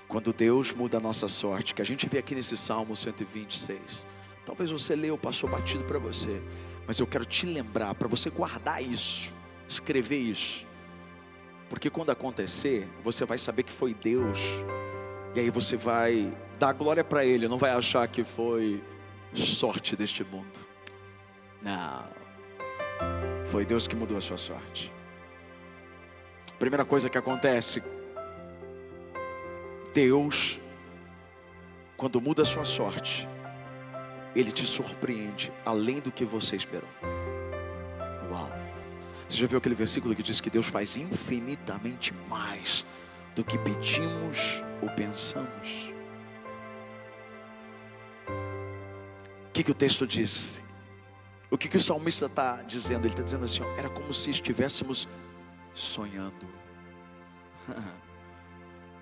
quando Deus muda a nossa sorte, que a gente vê aqui nesse Salmo 126. Talvez você leu, passou batido para você, mas eu quero te lembrar, para você guardar isso, escrever isso, porque quando acontecer, você vai saber que foi Deus, e aí você vai dar glória para Ele, não vai achar que foi sorte deste mundo. Não, foi Deus que mudou a sua sorte. Primeira coisa que acontece, Deus, quando muda a sua sorte, Ele te surpreende além do que você esperou. Uau! Você já viu aquele versículo que diz que Deus faz infinitamente mais do que pedimos ou pensamos? O que o texto diz? O que o salmista está dizendo? Ele está dizendo assim: ó, era como se estivéssemos sonhando.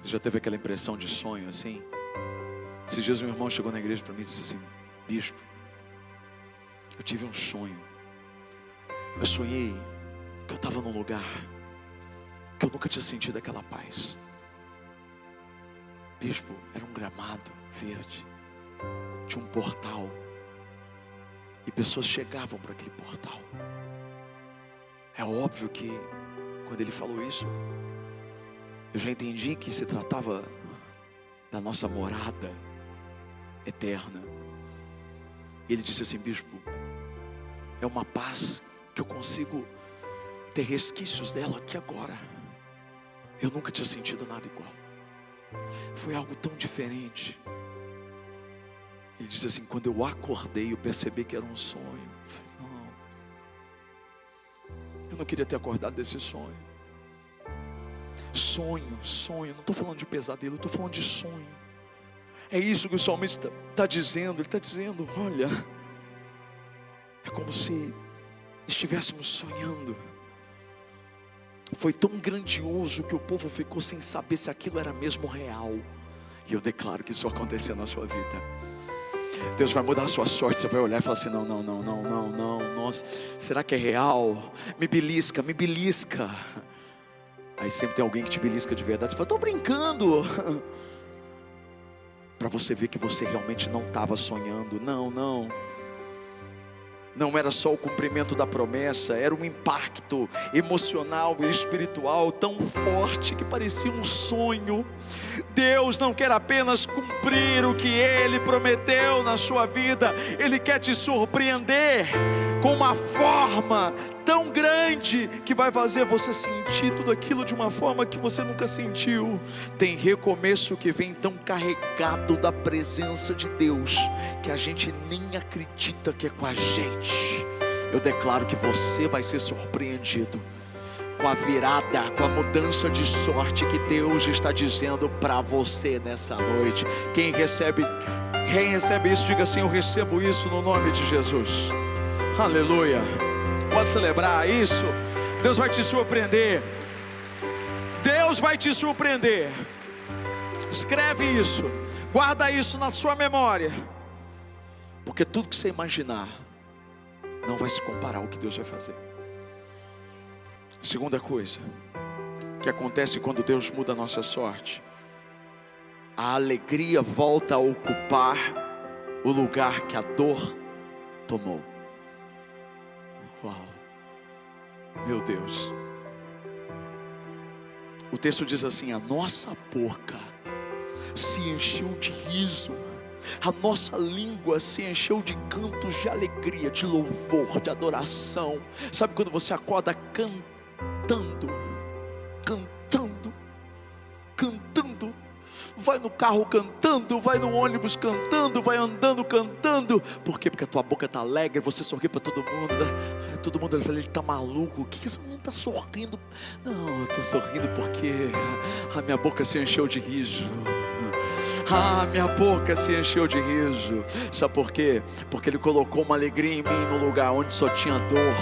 Você já teve aquela impressão de sonho assim? Esses dias um irmão chegou na igreja para mim e disse assim: bispo, eu tive um sonho. Eu sonhei que eu estava num lugar que eu nunca tinha sentido aquela paz. Bispo, era um gramado verde, tinha um portal, e pessoas chegavam para aquele portal. É óbvio que quando ele falou isso, eu já entendi que se tratava da nossa morada eterna. E ele disse assim: bispo, é uma paz que eu consigo ter resquícios dela aqui agora. Eu nunca tinha sentido nada igual. Foi algo tão diferente. Ele disse assim: quando eu acordei, eu percebi que era um sonho. Eu falei: não, eu não queria ter acordado desse sonho. Sonho, não estou falando de pesadelo, estou falando de sonho. É isso que o salmista está dizendo. Ele está dizendo: olha, é como se estivéssemos sonhando. Foi tão grandioso que o povo ficou sem saber se aquilo era mesmo real. E eu declaro que isso vai acontecer na sua vida. Deus vai mudar a sua sorte. Você vai olhar e falar assim: não, nossa, será que é real? Me belisca. Aí sempre tem alguém que te belisca de verdade. Você fala: estou brincando. Para você ver que você realmente não estava sonhando. Não era só o cumprimento da promessa, era um impacto emocional e espiritual tão forte que parecia um sonho. Deus não quer apenas cumprir o que Ele prometeu na sua vida, Ele quer te surpreender com uma forma tão grande que vai fazer você sentir tudo aquilo de uma forma que você nunca sentiu. Tem recomeço que vem tão carregado da presença de Deus que a gente nem acredita que é com a gente. Eu declaro que você vai ser surpreendido com a virada, com a mudança de sorte que Deus está dizendo para você nessa noite. Quem recebe isso, diga assim: eu recebo isso no nome de Jesus. Aleluia. Pode celebrar isso. Deus vai te surpreender. Deus vai te surpreender. Escreve isso, guarda isso na sua memória, porque tudo que você imaginar não vai se comparar ao que Deus vai fazer. Segunda coisa que acontece quando Deus muda a nossa sorte: a alegria volta a ocupar o lugar que a dor tomou. Uau, meu Deus. O texto diz assim: a nossa boca se encheu de riso, a nossa língua se encheu de cantos de alegria, de louvor, de adoração. Sabe quando você acorda cantando, vai no carro cantando, vai no ônibus cantando, vai andando cantando. Por quê? Porque a tua boca está alegre, você sorri para todo mundo. Todo mundo fala: ele está maluco, o que esse menino está sorrindo? Não, eu estou sorrindo porque a minha boca se encheu de riso. Minha boca se encheu de riso. Sabe por quê? Porque Ele colocou uma alegria em mim no lugar onde só tinha dor,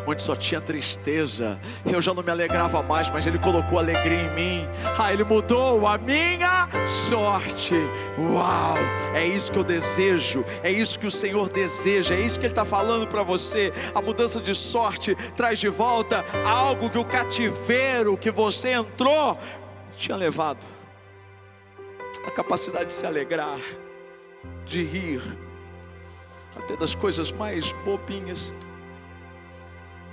onde só tinha tristeza. Eu já não me alegrava mais, mas Ele colocou alegria em mim. Ele mudou a minha sorte. Uau, é isso que eu desejo, é isso que o Senhor deseja, é isso que Ele está falando para você. A mudança de sorte traz de volta algo que o cativeiro que você entrou tinha levado. A capacidade de se alegrar, de rir, até das coisas mais bobinhas.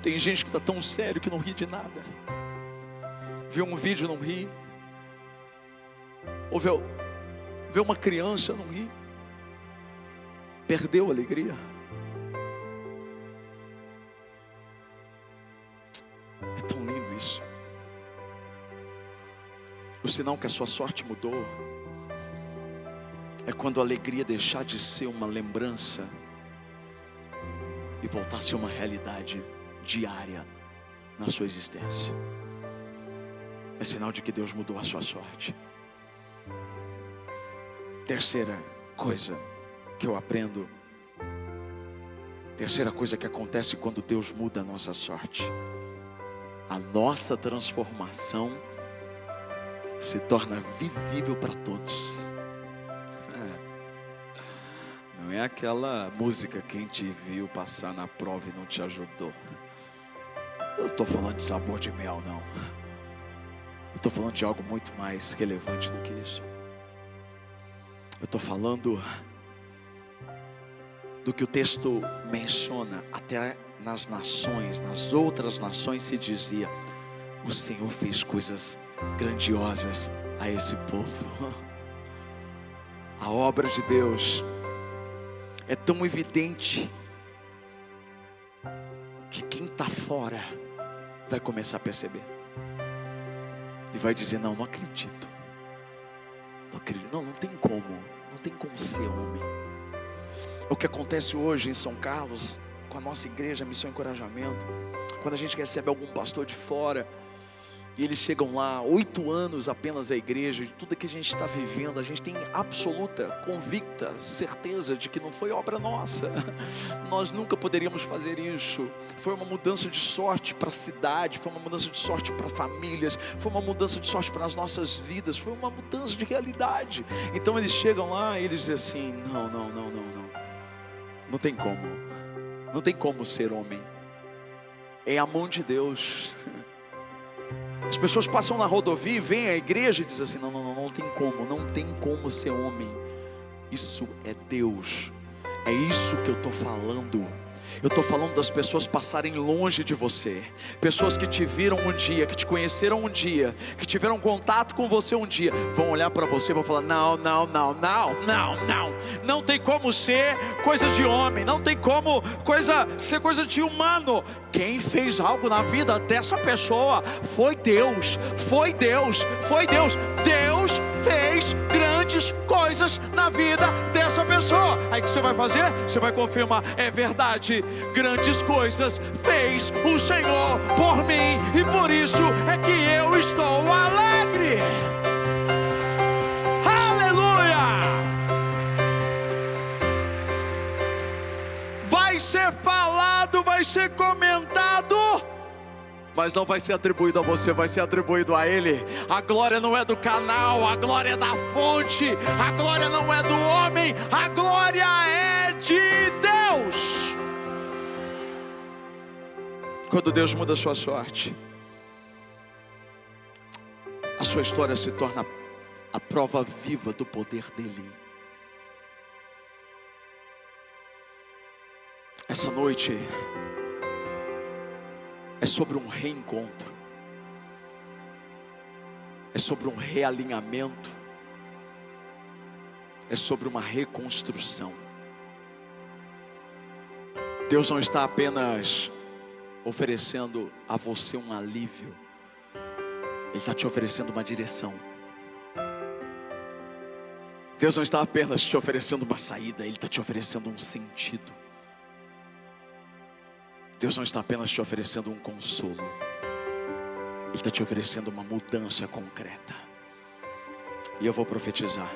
Tem gente que está tão sério que não ri de nada. Vê um vídeo, não ri. Ou vê uma criança, não ri. Perdeu a alegria. É tão lindo isso. O sinal que a sua sorte mudou é quando a alegria deixar de ser uma lembrança e voltar a ser uma realidade diária na sua existência. É sinal de que Deus mudou a sua sorte. Terceira coisa que eu aprendo, terceira coisa que acontece quando Deus muda a nossa sorte: a nossa transformação se torna visível para todos. Não é aquela música: quem te viu passar na prova e não te ajudou. Eu não estou falando de sabor de mel, não. Eu estou falando de algo muito mais relevante do que isso. Eu estou falando do que o texto menciona. Até nas nações, nas outras nações se dizia: o Senhor fez coisas grandiosas a esse povo. A obra de Deus é tão evidente que quem está fora vai começar a perceber e vai dizer: não acredito, não tem como ser homem. É o que acontece hoje em São Carlos com a nossa igreja Missão e Encorajamento. Quando a gente recebe algum pastor de fora e eles chegam lá, 8 anos apenas a igreja, de tudo que a gente está vivendo, a gente tem absoluta, convicta certeza de que não foi obra nossa. Nós nunca poderíamos fazer isso. Foi uma mudança de sorte para a cidade, foi uma mudança de sorte para famílias, foi uma mudança de sorte para as nossas vidas, foi uma mudança de realidade. Então eles chegam lá e eles dizem assim: não tem como, não tem como ser homem. É a mão de Deus. As pessoas passam na rodovia e vêm à igreja e dizem assim: não tem como ser homem. Isso é Deus. É isso que eu estou falando. Eu estou falando das pessoas passarem longe de você. Pessoas que te viram um dia, que te conheceram um dia, que tiveram contato com você um dia, vão olhar para você e vão falar: não tem como ser coisa de homem, não tem como ser coisa de humano. Quem fez algo na vida dessa pessoa foi Deus. Deus fez grandes coisas na vida dessa pessoa. começou. Aí o que você vai fazer? Você vai confirmar: é verdade, grandes coisas fez o Senhor por mim, e por isso é que eu estou alegre. Vai ser falado, vai ser comentado, mas não vai ser atribuído a você, vai ser atribuído a Ele. A glória não é do canal, a glória é da fonte, a glória não é do homem, a glória é de Deus. Quando Deus muda a sua sorte, a sua história se torna a prova viva do poder dEle. Essa noite é sobre um reencontro, é sobre um realinhamento, é sobre uma reconstrução. Deus não está apenas oferecendo a você um alívio, Ele está te oferecendo uma direção. Deus não está apenas te oferecendo uma saída, Ele está te oferecendo um sentido. Deus não está apenas te oferecendo um consolo, Ele está te oferecendo uma mudança concreta. E eu vou profetizar: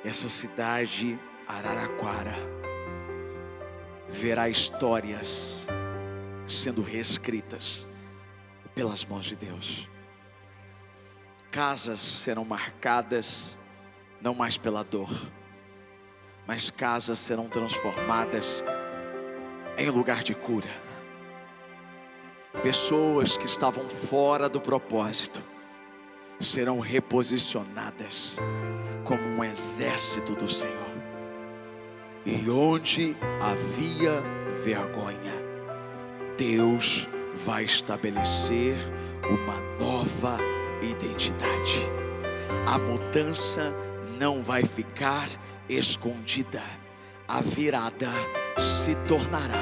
essa cidade, Araraquara, verá histórias sendo reescritas pelas mãos de Deus. Casas serão marcadas não mais pela dor, mas casas serão transformadas em lugar de cura. Pessoas que estavam fora do propósito serão reposicionadas como um exército do Senhor. E onde havia vergonha, Deus vai estabelecer uma nova identidade. A mudança não vai ficar escondida. A virada se tornará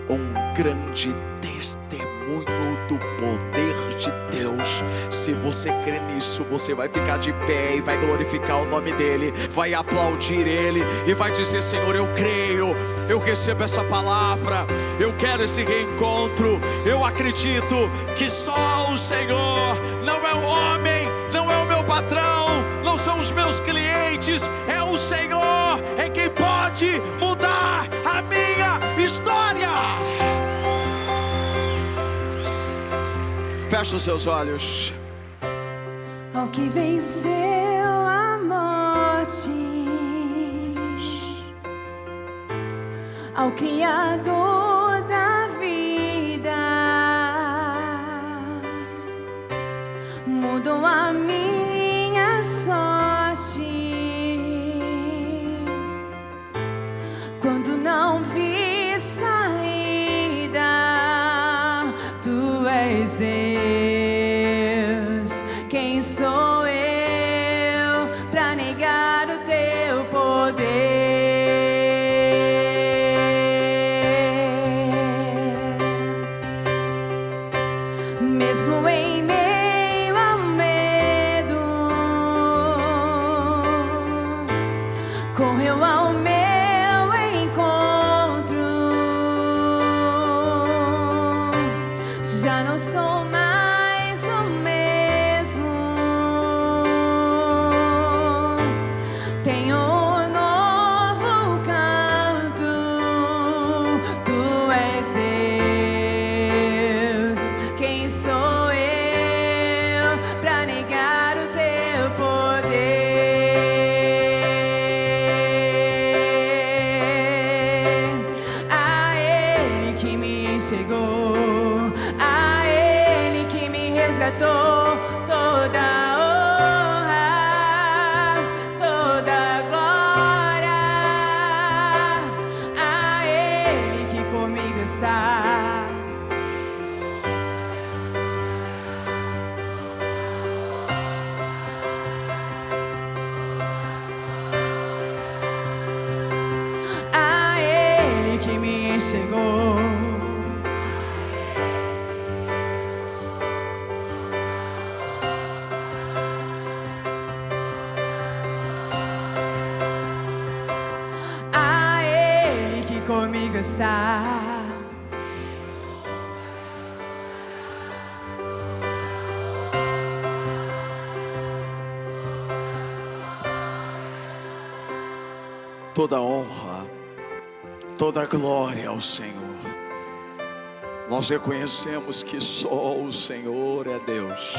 um grande testemunho do poder de Deus. Se você crê nisso, você vai ficar de pé e vai glorificar o nome dEle, vai aplaudir Ele e vai dizer: Senhor, eu creio, eu recebo essa palavra, eu quero esse reencontro. Eu acredito que só o Senhor, não é o homem, não é o meu patrão, não são os meus clientes, é o Senhor, é quem pode mudar a minha história. Feche os seus olhos. Ao que venceu a morte, ao Criador da vida, mudou a minha sorte. Quando não vi saída, Tu és Deus. Quem sou eu pra negar o Teu poder? Mesmo em meio ao medo, correu ao meu encontro. Já não sou mais o mesmo. Tenho um novo canto. Tu és Deus. Quem sou eu pra negar o Teu poder? A Ele que me enxergou, a Ele que me resgatou, toda honra, toda glória. A Ele que comigo está. A Ele que me enxergou. descansar. Toda honra, toda glória ao Senhor. Nós reconhecemos que só o Senhor é Deus,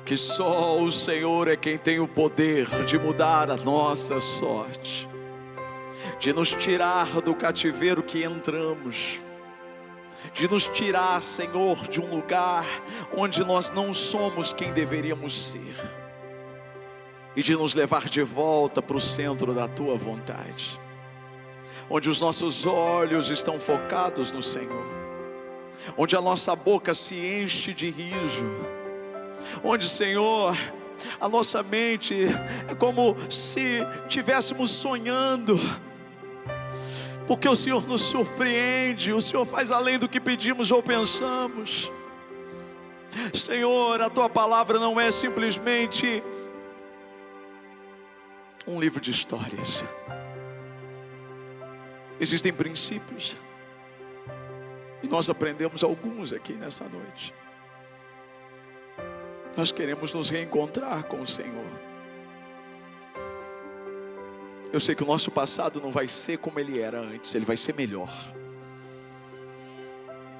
que só o Senhor é quem tem o poder de mudar a nossa sorte, de nos tirar do cativeiro que entramos, de nos tirar, Senhor, de um lugar onde nós não somos quem deveríamos ser, e de nos levar de volta para o centro da Tua vontade, onde os nossos olhos estão focados no Senhor, onde a nossa boca se enche de riso, onde, Senhor, a nossa mente é como se estivéssemos sonhando, porque o Senhor nos surpreende, o Senhor faz além do que pedimos ou pensamos. Senhor, a Tua palavra não é simplesmente um livro de histórias. Existem princípios, e nós aprendemos alguns aqui nessa noite. Nós queremos nos reencontrar com o Senhor. Eu sei que o nosso passado não vai ser como ele era antes, ele vai ser melhor.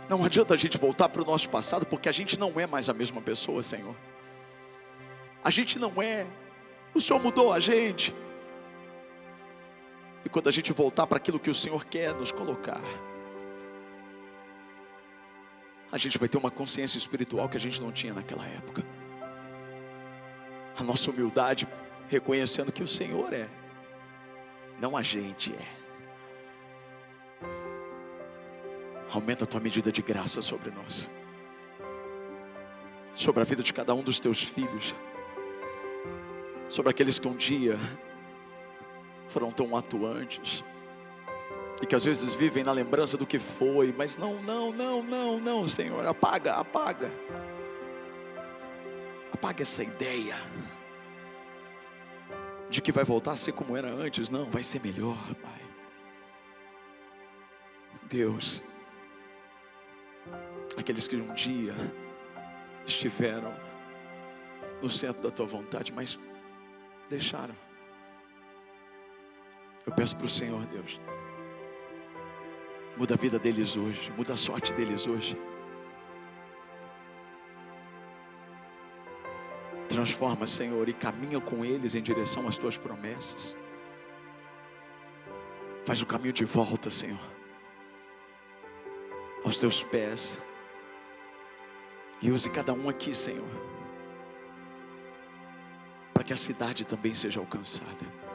Não adianta a gente voltar para o nosso passado, porque a gente não é mais a mesma pessoa, Senhor. A gente não é. O Senhor mudou a gente. E quando a gente voltar para aquilo que o Senhor quer nos colocar, a gente vai ter uma consciência espiritual que a gente não tinha naquela época. A nossa humildade, reconhecendo que o Senhor é, não a gente é. Aumenta a Tua medida de graça sobre nós, sobre a vida de cada um dos Teus filhos, sobre aqueles que um dia foram tão atuantes e que às vezes vivem na lembrança do que foi, mas não, Senhor, apaga essa ideia de que vai voltar a ser como era antes. Não, vai ser melhor, Pai. Deus, aqueles que um dia estiveram no centro da Tua vontade, mas deixaram. Eu peço para o Senhor, Deus, muda a vida deles hoje, muda a sorte deles hoje. Transforma, Senhor, e caminha com eles em direção às Tuas promessas. Faz o caminho de volta, Senhor, aos Teus pés. E use cada um aqui, Senhor, para que a cidade também seja alcançada.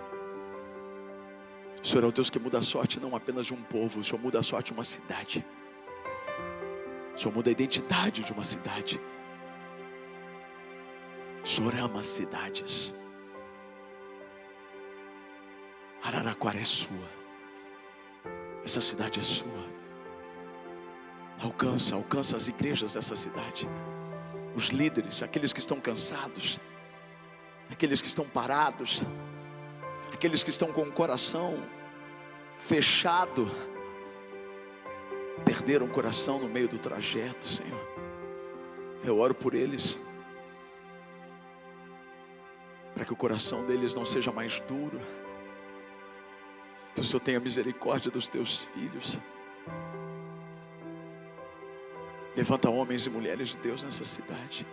O Senhor é o Deus que muda a sorte não apenas de um povo, o Senhor muda a sorte de uma cidade. O Senhor muda a identidade de uma cidade. O Senhor ama as cidades. Araraquara é sua. Essa cidade é sua. Alcança as igrejas dessa cidade, os líderes, aqueles que estão cansados, aqueles que estão parados, aqueles que estão com o coração fechado, perderam o coração no meio do trajeto, Senhor. Eu oro por eles, para que o coração deles não seja mais duro, que o Senhor tenha misericórdia dos Teus filhos. Levanta homens e mulheres de Deus nessa cidade.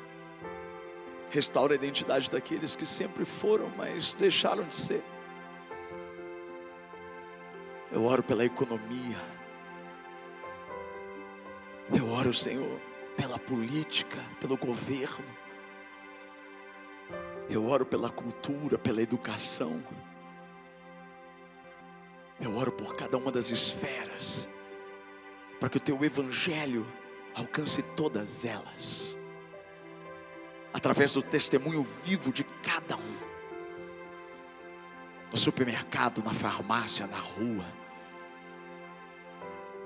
Restaura a identidade daqueles que sempre foram, mas deixaram de ser. Eu oro pela economia. Eu oro, Senhor, pela política, pelo governo. Eu oro pela cultura, pela educação. Eu oro por cada uma das esferas, para que o Teu evangelho alcance todas elas, através do testemunho vivo de cada um, no supermercado, na farmácia, na rua,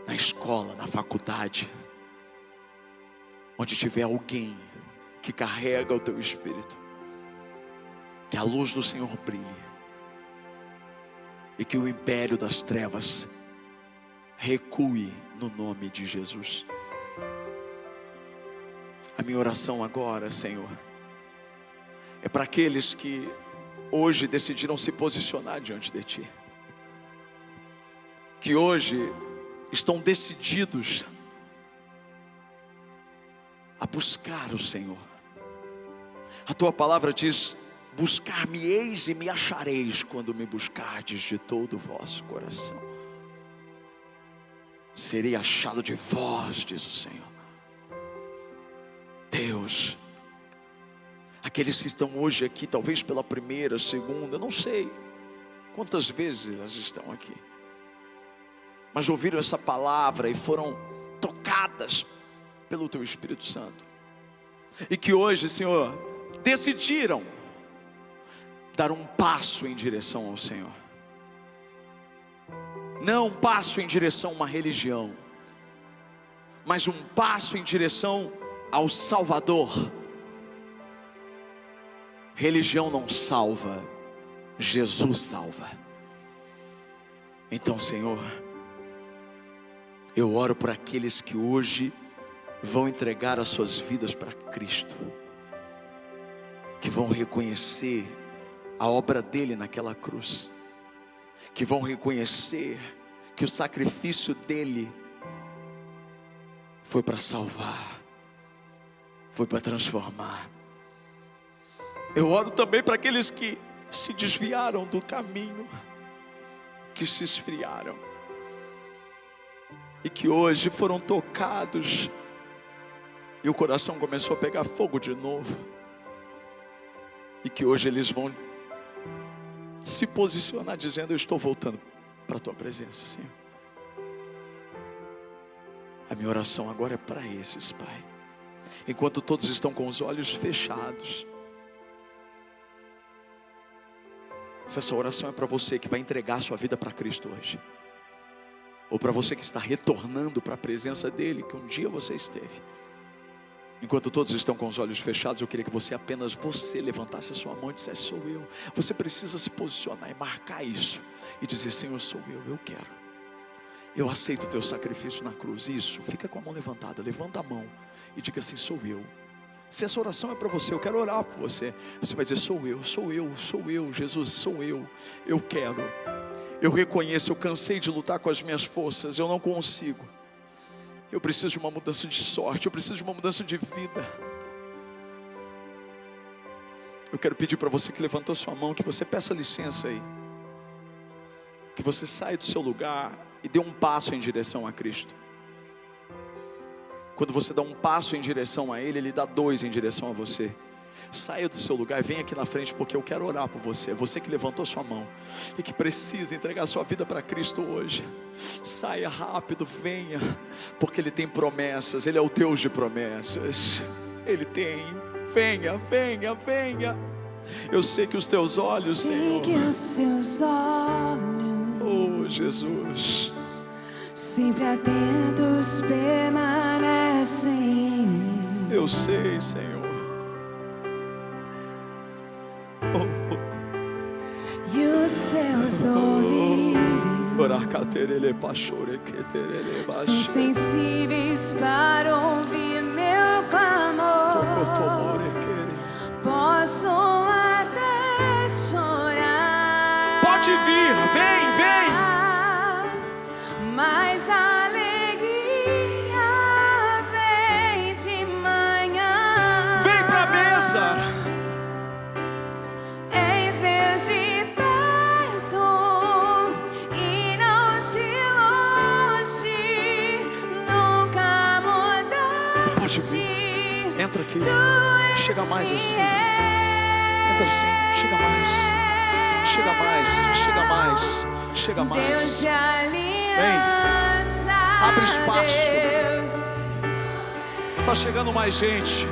na escola, na faculdade, onde tiver alguém que carrega o Teu Espírito, que a luz do Senhor brilhe, e que o império das trevas recue no nome de Jesus. A minha oração agora, Senhor, é para aqueles que hoje decidiram se posicionar diante de Ti, que hoje estão decididos a buscar o Senhor. A Tua palavra diz: buscar-me-eis e me achareis quando me buscardes de todo o vosso coração. Serei achado de vós, diz o Senhor. Deus, aqueles que estão hoje aqui, talvez pela primeira, segunda, não sei quantas vezes elas estão aqui, mas ouviram essa palavra e foram tocadas pelo Teu Espírito Santo, e que hoje, Senhor, decidiram dar um passo em direção ao Senhor. Não um passo em direção a uma religião, mas um passo em direção ao Salvador. Religião não salva, Jesus salva. Então, Senhor, eu oro por aqueles que hoje vão entregar as suas vidas para Cristo, que vão reconhecer a obra dele naquela cruz, que vão reconhecer que o sacrifício dele foi para salvar, foi para transformar. Eu oro também para aqueles que se desviaram do caminho, que se esfriaram, e que hoje foram tocados, e o coração começou a pegar fogo de novo, e que hoje eles vão se posicionar dizendo: eu estou voltando para a Tua presença, Senhor. A minha oração agora é para esses, Pai. Enquanto todos estão com os olhos fechados, se essa oração é para você que vai entregar a sua vida para Cristo hoje, ou para você que está retornando para a presença dEle, que um dia você esteve. Enquanto todos estão com os olhos fechados, eu queria que você levantasse a sua mão e dissesse: sou eu. Você precisa se posicionar e marcar isso e dizer: Senhor, sou eu quero. Eu aceito o Teu sacrifício na cruz. Isso, fica com a mão levantada, levanta a mão e diga assim: sou eu. Se essa oração é para você, eu quero orar por você. Você vai dizer: sou eu, Jesus, sou eu. Eu quero. Eu reconheço, eu cansei de lutar com as minhas forças, eu não consigo. Eu preciso de uma mudança de sorte, eu preciso de uma mudança de vida. Eu quero pedir para você que levantou sua mão, que você peça licença aí, que você saia do seu lugar e dê um passo em direção a Cristo. Quando você dá um passo em direção a Ele, Ele dá dois em direção a você. Saia do seu lugar e venha aqui na frente, porque eu quero orar por você. Você que levantou sua mão e que precisa entregar sua vida para Cristo hoje, saia rápido, venha, porque Ele tem promessas. Ele é o Deus de promessas. Ele tem. Venha. Eu sei que os teus olhos, Senhor, que os seus olhos, oh Jesus, sempre atentos permanecem em mim. Eu sei, Senhor. E os seus ouvidos são sensíveis para ouvir meu clamor. Posso até chorar, pode vir, vem, mas a alegria vem de manhã. vem pra mesa. Eis Deus de perto e não de longe, nunca Pode mudaste. vir, entra aqui, chega mais assim. Entra assim, chega mais. Deus de aliança, abre espaço. Deus. Tá chegando mais gente,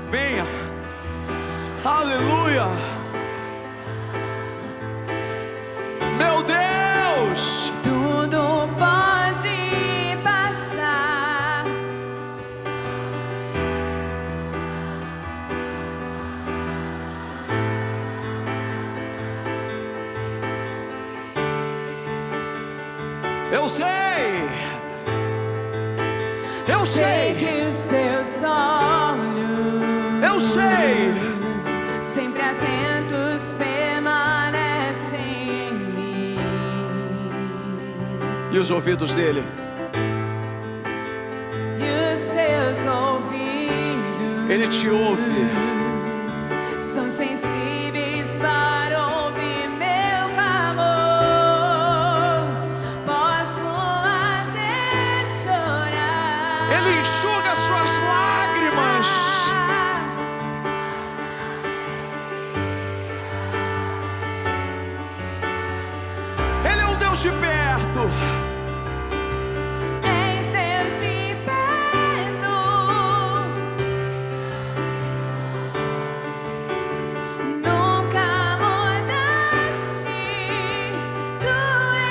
venha. Aleluia. Meu Deus, Tudo pode passar. eu sei sei que os seus olhos, eu sei, sempre atentos permanecem em mim. E os ouvidos dele, E os seus ouvidos, ele te ouve. são sensíveis para ouvir meu clamor. Posso até chorar, Ele enxuga suas lágrimas. Ele é o Deus de perto. Em Deus de perto, nunca mudaste, tu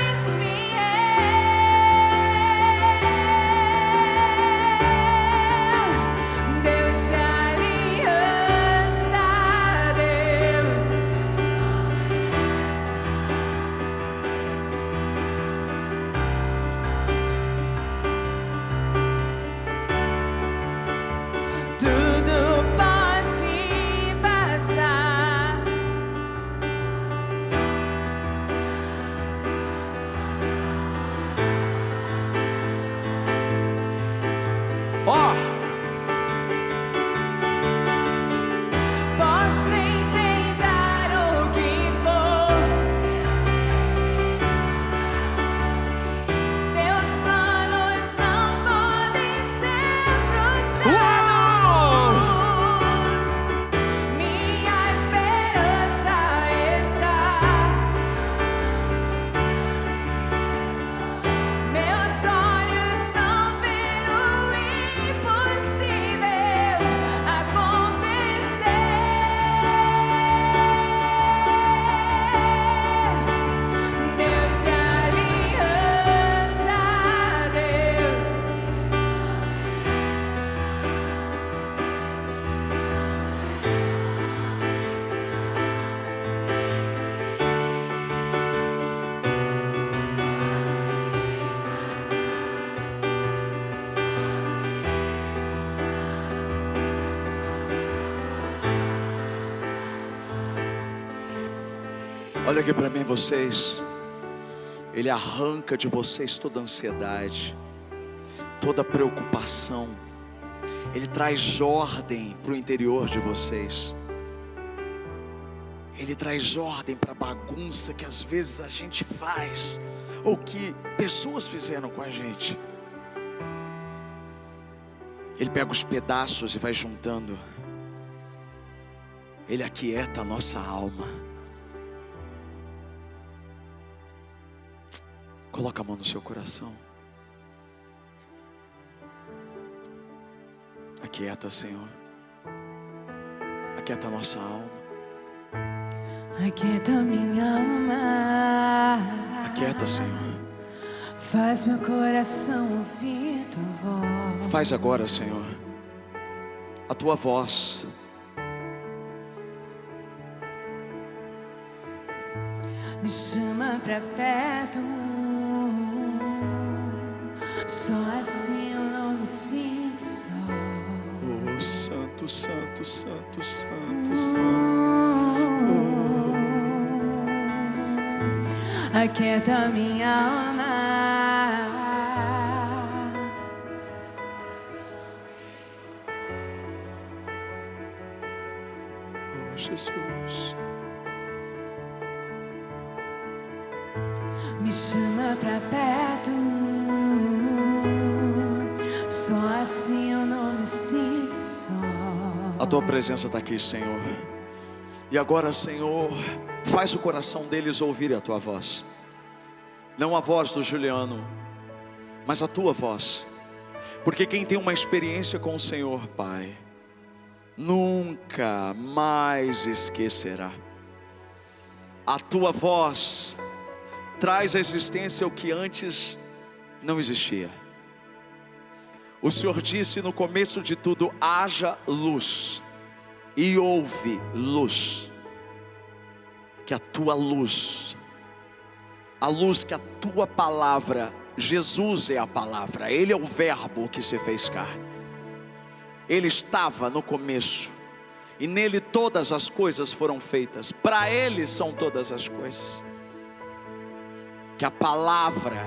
és fiel. Deus de aliança, Deus. Tudo pode passar, Ó, posso enfrentar o que for. Teus planos não podem ser frustrados. Minha esperança está. Meus olhos não viram o impossível acontecer. Deus de aliança, Deus. olha aqui para mim, vocês. Ele arranca de vocês toda ansiedade, toda preocupação. Ele traz ordem para o interior de vocês. Ele traz ordem para a bagunça que às vezes a gente faz, ou que pessoas fizeram com a gente. Ele pega os pedaços e vai juntando. Ele aquieta a nossa alma. Coloca a mão no seu coração. Aquieta, Senhor. Aquieta a nossa alma. Aquieta minha alma, Aquieta, Senhor. faz meu coração ouvir tua voz. Faz agora, Senhor, a tua voz. Me chama pra perto, só assim eu não me sinto só. Oh, santo, santo, santo, santo, santo. Aquieta minha alma, Oh, Jesus. me chama pra perto, só assim eu não me sinto só. A tua presença está aqui, Senhor. E agora, Senhor, faz o coração deles ouvir a tua voz. Não a voz do Juliano, mas a tua voz. Porque quem tem uma experiência com o Senhor, Pai, nunca mais esquecerá. A tua voz traz à existência o que antes não existia. O Senhor disse no começo de tudo: haja luz, e houve luz. Que a tua luz, a luz que a tua palavra Jesus é a palavra, Ele é o verbo que se fez carne. Ele estava no começo, e nele todas as coisas foram feitas. Para Ele são todas as coisas. Que a palavra,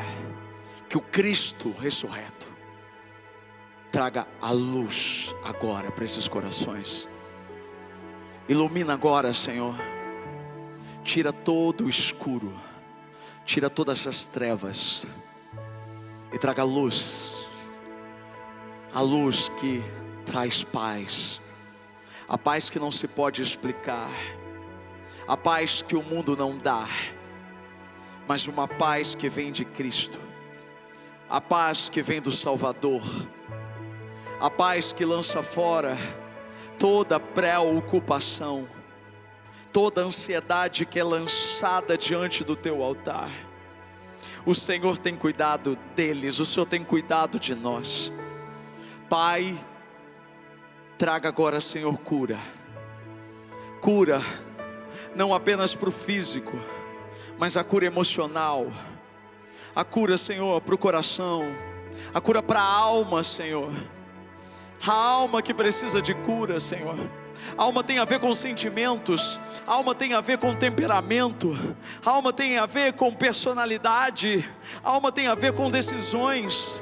que o Cristo ressurreto traga a luz agora para esses corações. Ilumina agora, Senhor. Tira todo o escuro, tira todas as trevas e traga luz. A luz que traz paz, a paz que não se pode explicar, a paz que o mundo não dá, mas uma paz que vem de Cristo, a paz que vem do Salvador, a paz que lança fora toda preocupação, toda ansiedade que é lançada diante do teu altar. O Senhor tem cuidado deles, o Senhor tem cuidado de nós. Pai, traga agora, Senhor, cura. Cura, não apenas para o físico, mas a cura emocional. A cura, Senhor, para o coração. A cura para a alma, Senhor. A alma que precisa de cura, Senhor. A alma tem a ver com sentimentos, a alma tem a ver com temperamento, a alma tem a ver com personalidade, a alma tem a ver com decisões.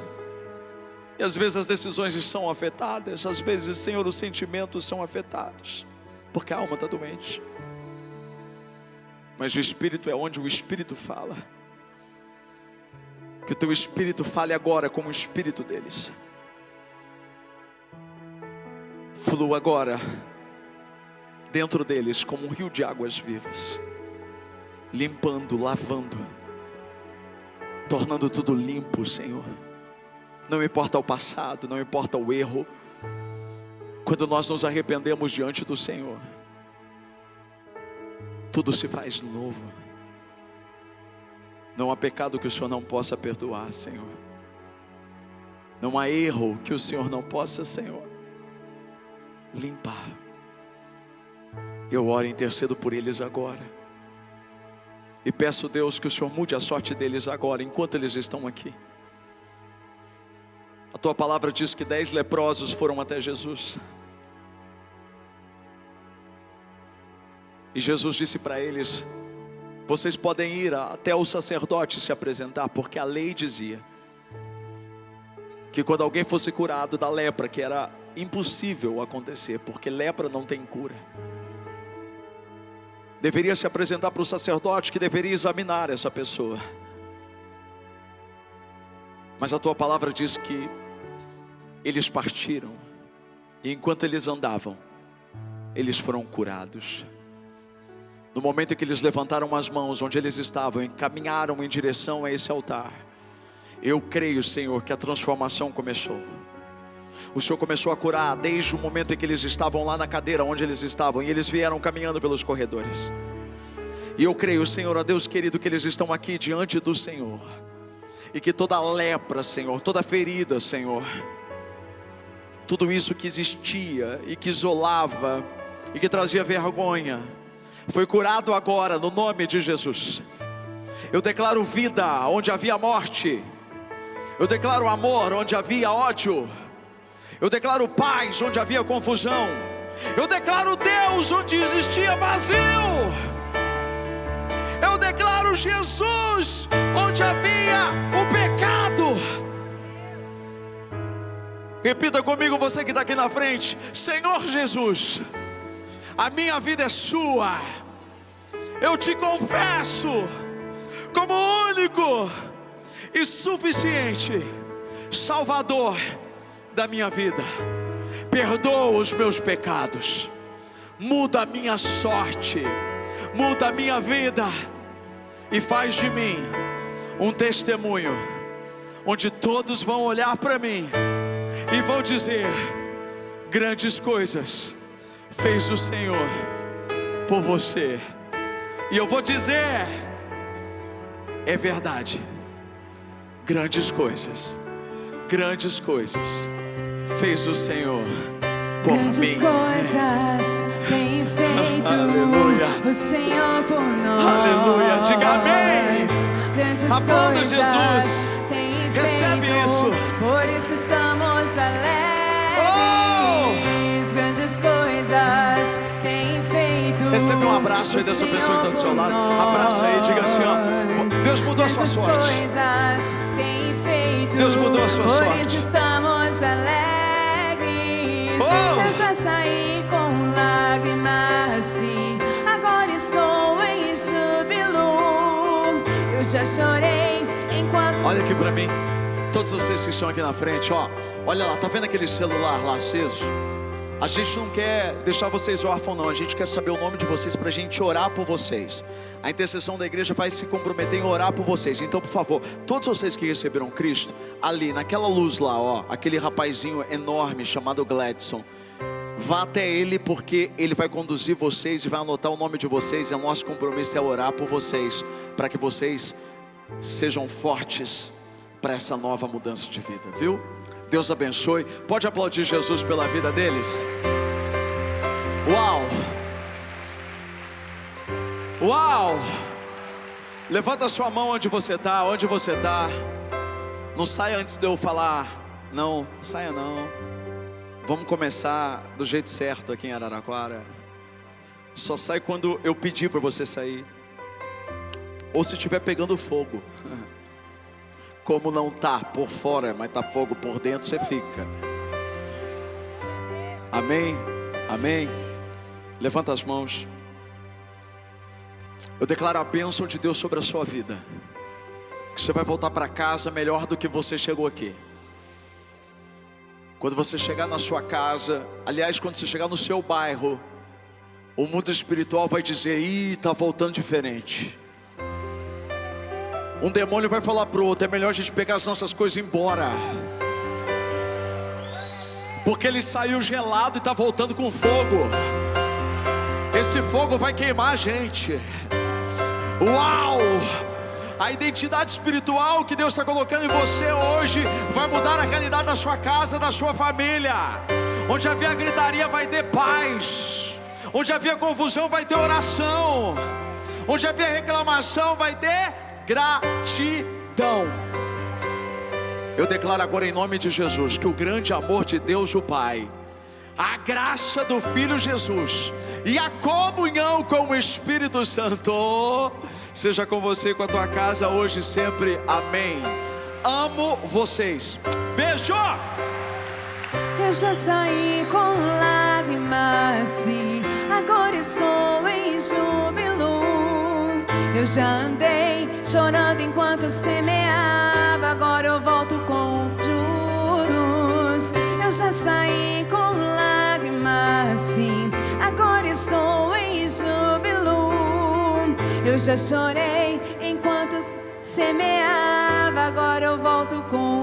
E às vezes as decisões são afetadas, às vezes, Senhor, os sentimentos são afetados, porque a alma está doente. Mas o Espírito é onde o Espírito fala. Que o teu Espírito fale agora como o Espírito deles. Flua agora dentro deles como um rio de águas vivas, limpando, lavando, tornando tudo limpo, Senhor. Não importa o passado, não importa o erro. Quando nós nos arrependemos diante do Senhor, tudo se faz novo. Não há pecado que o Senhor não possa perdoar, Senhor. Não há erro que o Senhor não possa, Senhor, limpar. Eu oro e intercedo por eles agora. E peço, Deus, que o Senhor mude a sorte deles agora, enquanto eles estão aqui. A tua palavra diz que 10 leprosos foram até Jesus. E Jesus disse para eles: vocês podem ir até o sacerdote se apresentar, porque a lei dizia que quando alguém fosse curado da lepra, que era impossível acontecer, porque lepra não tem cura, deveria se apresentar para o sacerdote, que deveria examinar essa pessoa. Mas a tua palavra diz que eles partiram, e enquanto eles andavam, eles foram curados. No momento em que eles levantaram as mãos onde eles estavam e caminharam em direção a esse altar, eu creio, Senhor, que a transformação começou. O Senhor começou a curar desde o momento em que eles estavam lá na cadeira onde eles estavam, e eles vieram caminhando pelos corredores. E eu creio, Senhor, ó Deus querido, que eles estão aqui diante do Senhor, e que toda lepra, Senhor, toda ferida, Senhor, tudo isso que existia e que isolava e que trazia vergonha, foi curado agora no nome de Jesus. Eu declaro vida onde havia morte. Eu declaro amor onde havia ódio. Eu declaro paz onde havia confusão. Eu declaro Deus onde existia vazio. Eu declaro Jesus onde havia o pecado. Repita comigo, você que está aqui na frente: Senhor Jesus, a minha vida é sua. Eu te confesso como único e suficiente Salvador da minha vida. Perdoa os meus pecados, muda a minha sorte, muda a minha vida e faz de mim um testemunho onde todos vão olhar para mim e vão dizer: grandes coisas fez o Senhor por você. E eu vou dizer: é verdade, grandes coisas fez o Senhor por grandes mim. coisas tem feito Aleluia. o Senhor por nós. Aleluia, diga amém. grandes Aplauda coisas Jesus. tem Recebe feito, isso. por isso estamos alegres. Grandes coisas tem feito. Recebe um abraço aí dessa o pessoa que está do seu Senhor lado. por Abraça aí, diga assim, ó: nós. Deus mudou a sua Grandes sorte. coisas tem feito. Deus mudou a sua por sorte. isso estamos alegres. Oh! Eu já saí com lágrimas, sim. Agora estou em júbilo. Eu já chorei enquanto. Olha aqui pra mim, todos vocês que estão aqui na frente, ó. Olha lá, tá vendo aquele celular lá aceso? A gente não quer deixar vocês órfãos não. A gente quer saber o nome de vocês pra gente orar por vocês. A intercessão da igreja vai se comprometer em orar por vocês. Então, por favor, todos vocês que receberam Cristo, ali naquela luz lá, ó, aquele rapazinho enorme chamado Gladson, vá até ele, porque ele vai conduzir vocês e vai anotar o nome de vocês. E o nosso compromisso é orar por vocês, para que vocês sejam fortes para essa nova mudança de vida, viu? Deus abençoe. Pode aplaudir Jesus pela vida deles. Uau! Uau! Levanta a sua mão onde você está, onde você está. Não saia antes de eu falar. Não, saia não. Vamos começar do jeito certo aqui em Araraquara. Só sai quando eu pedir para você sair. Ou se estiver pegando fogo. Como não tá por fora, mas tá fogo por dentro, você fica. Amém? Amém? Levanta as mãos. Eu declaro a bênção de Deus sobre a sua vida. Que você vai voltar para casa melhor do que você chegou aqui. Quando você chegar na sua casa, aliás, quando você chegar no seu bairro, o mundo espiritual vai dizer: ih, tá voltando diferente. Um demônio vai falar pro outro: é melhor a gente pegar as nossas coisas e ir embora, porque ele saiu gelado e está voltando com fogo. Esse fogo vai queimar a gente. Uau! A identidade espiritual que Deus está colocando em você hoje vai mudar a realidade da sua casa, da sua família. Onde havia gritaria vai ter paz. Onde havia confusão vai ter oração. Onde havia reclamação vai ter gratidão. Eu declaro agora em nome de Jesus que o grande amor de Deus o Pai, a graça do Filho Jesus e a comunhão com o Espírito Santo seja com você e com a tua casa hoje e sempre. Amém. Amo vocês. Beijo. Eu já saí com lágrimas e agora estou em júbilo. Eu já andei chorando enquanto semeava, agora eu volto com frutos. Eu já saí com lágrimas, sim, agora estou em júbilo. Eu já chorei enquanto semeava, agora eu volto com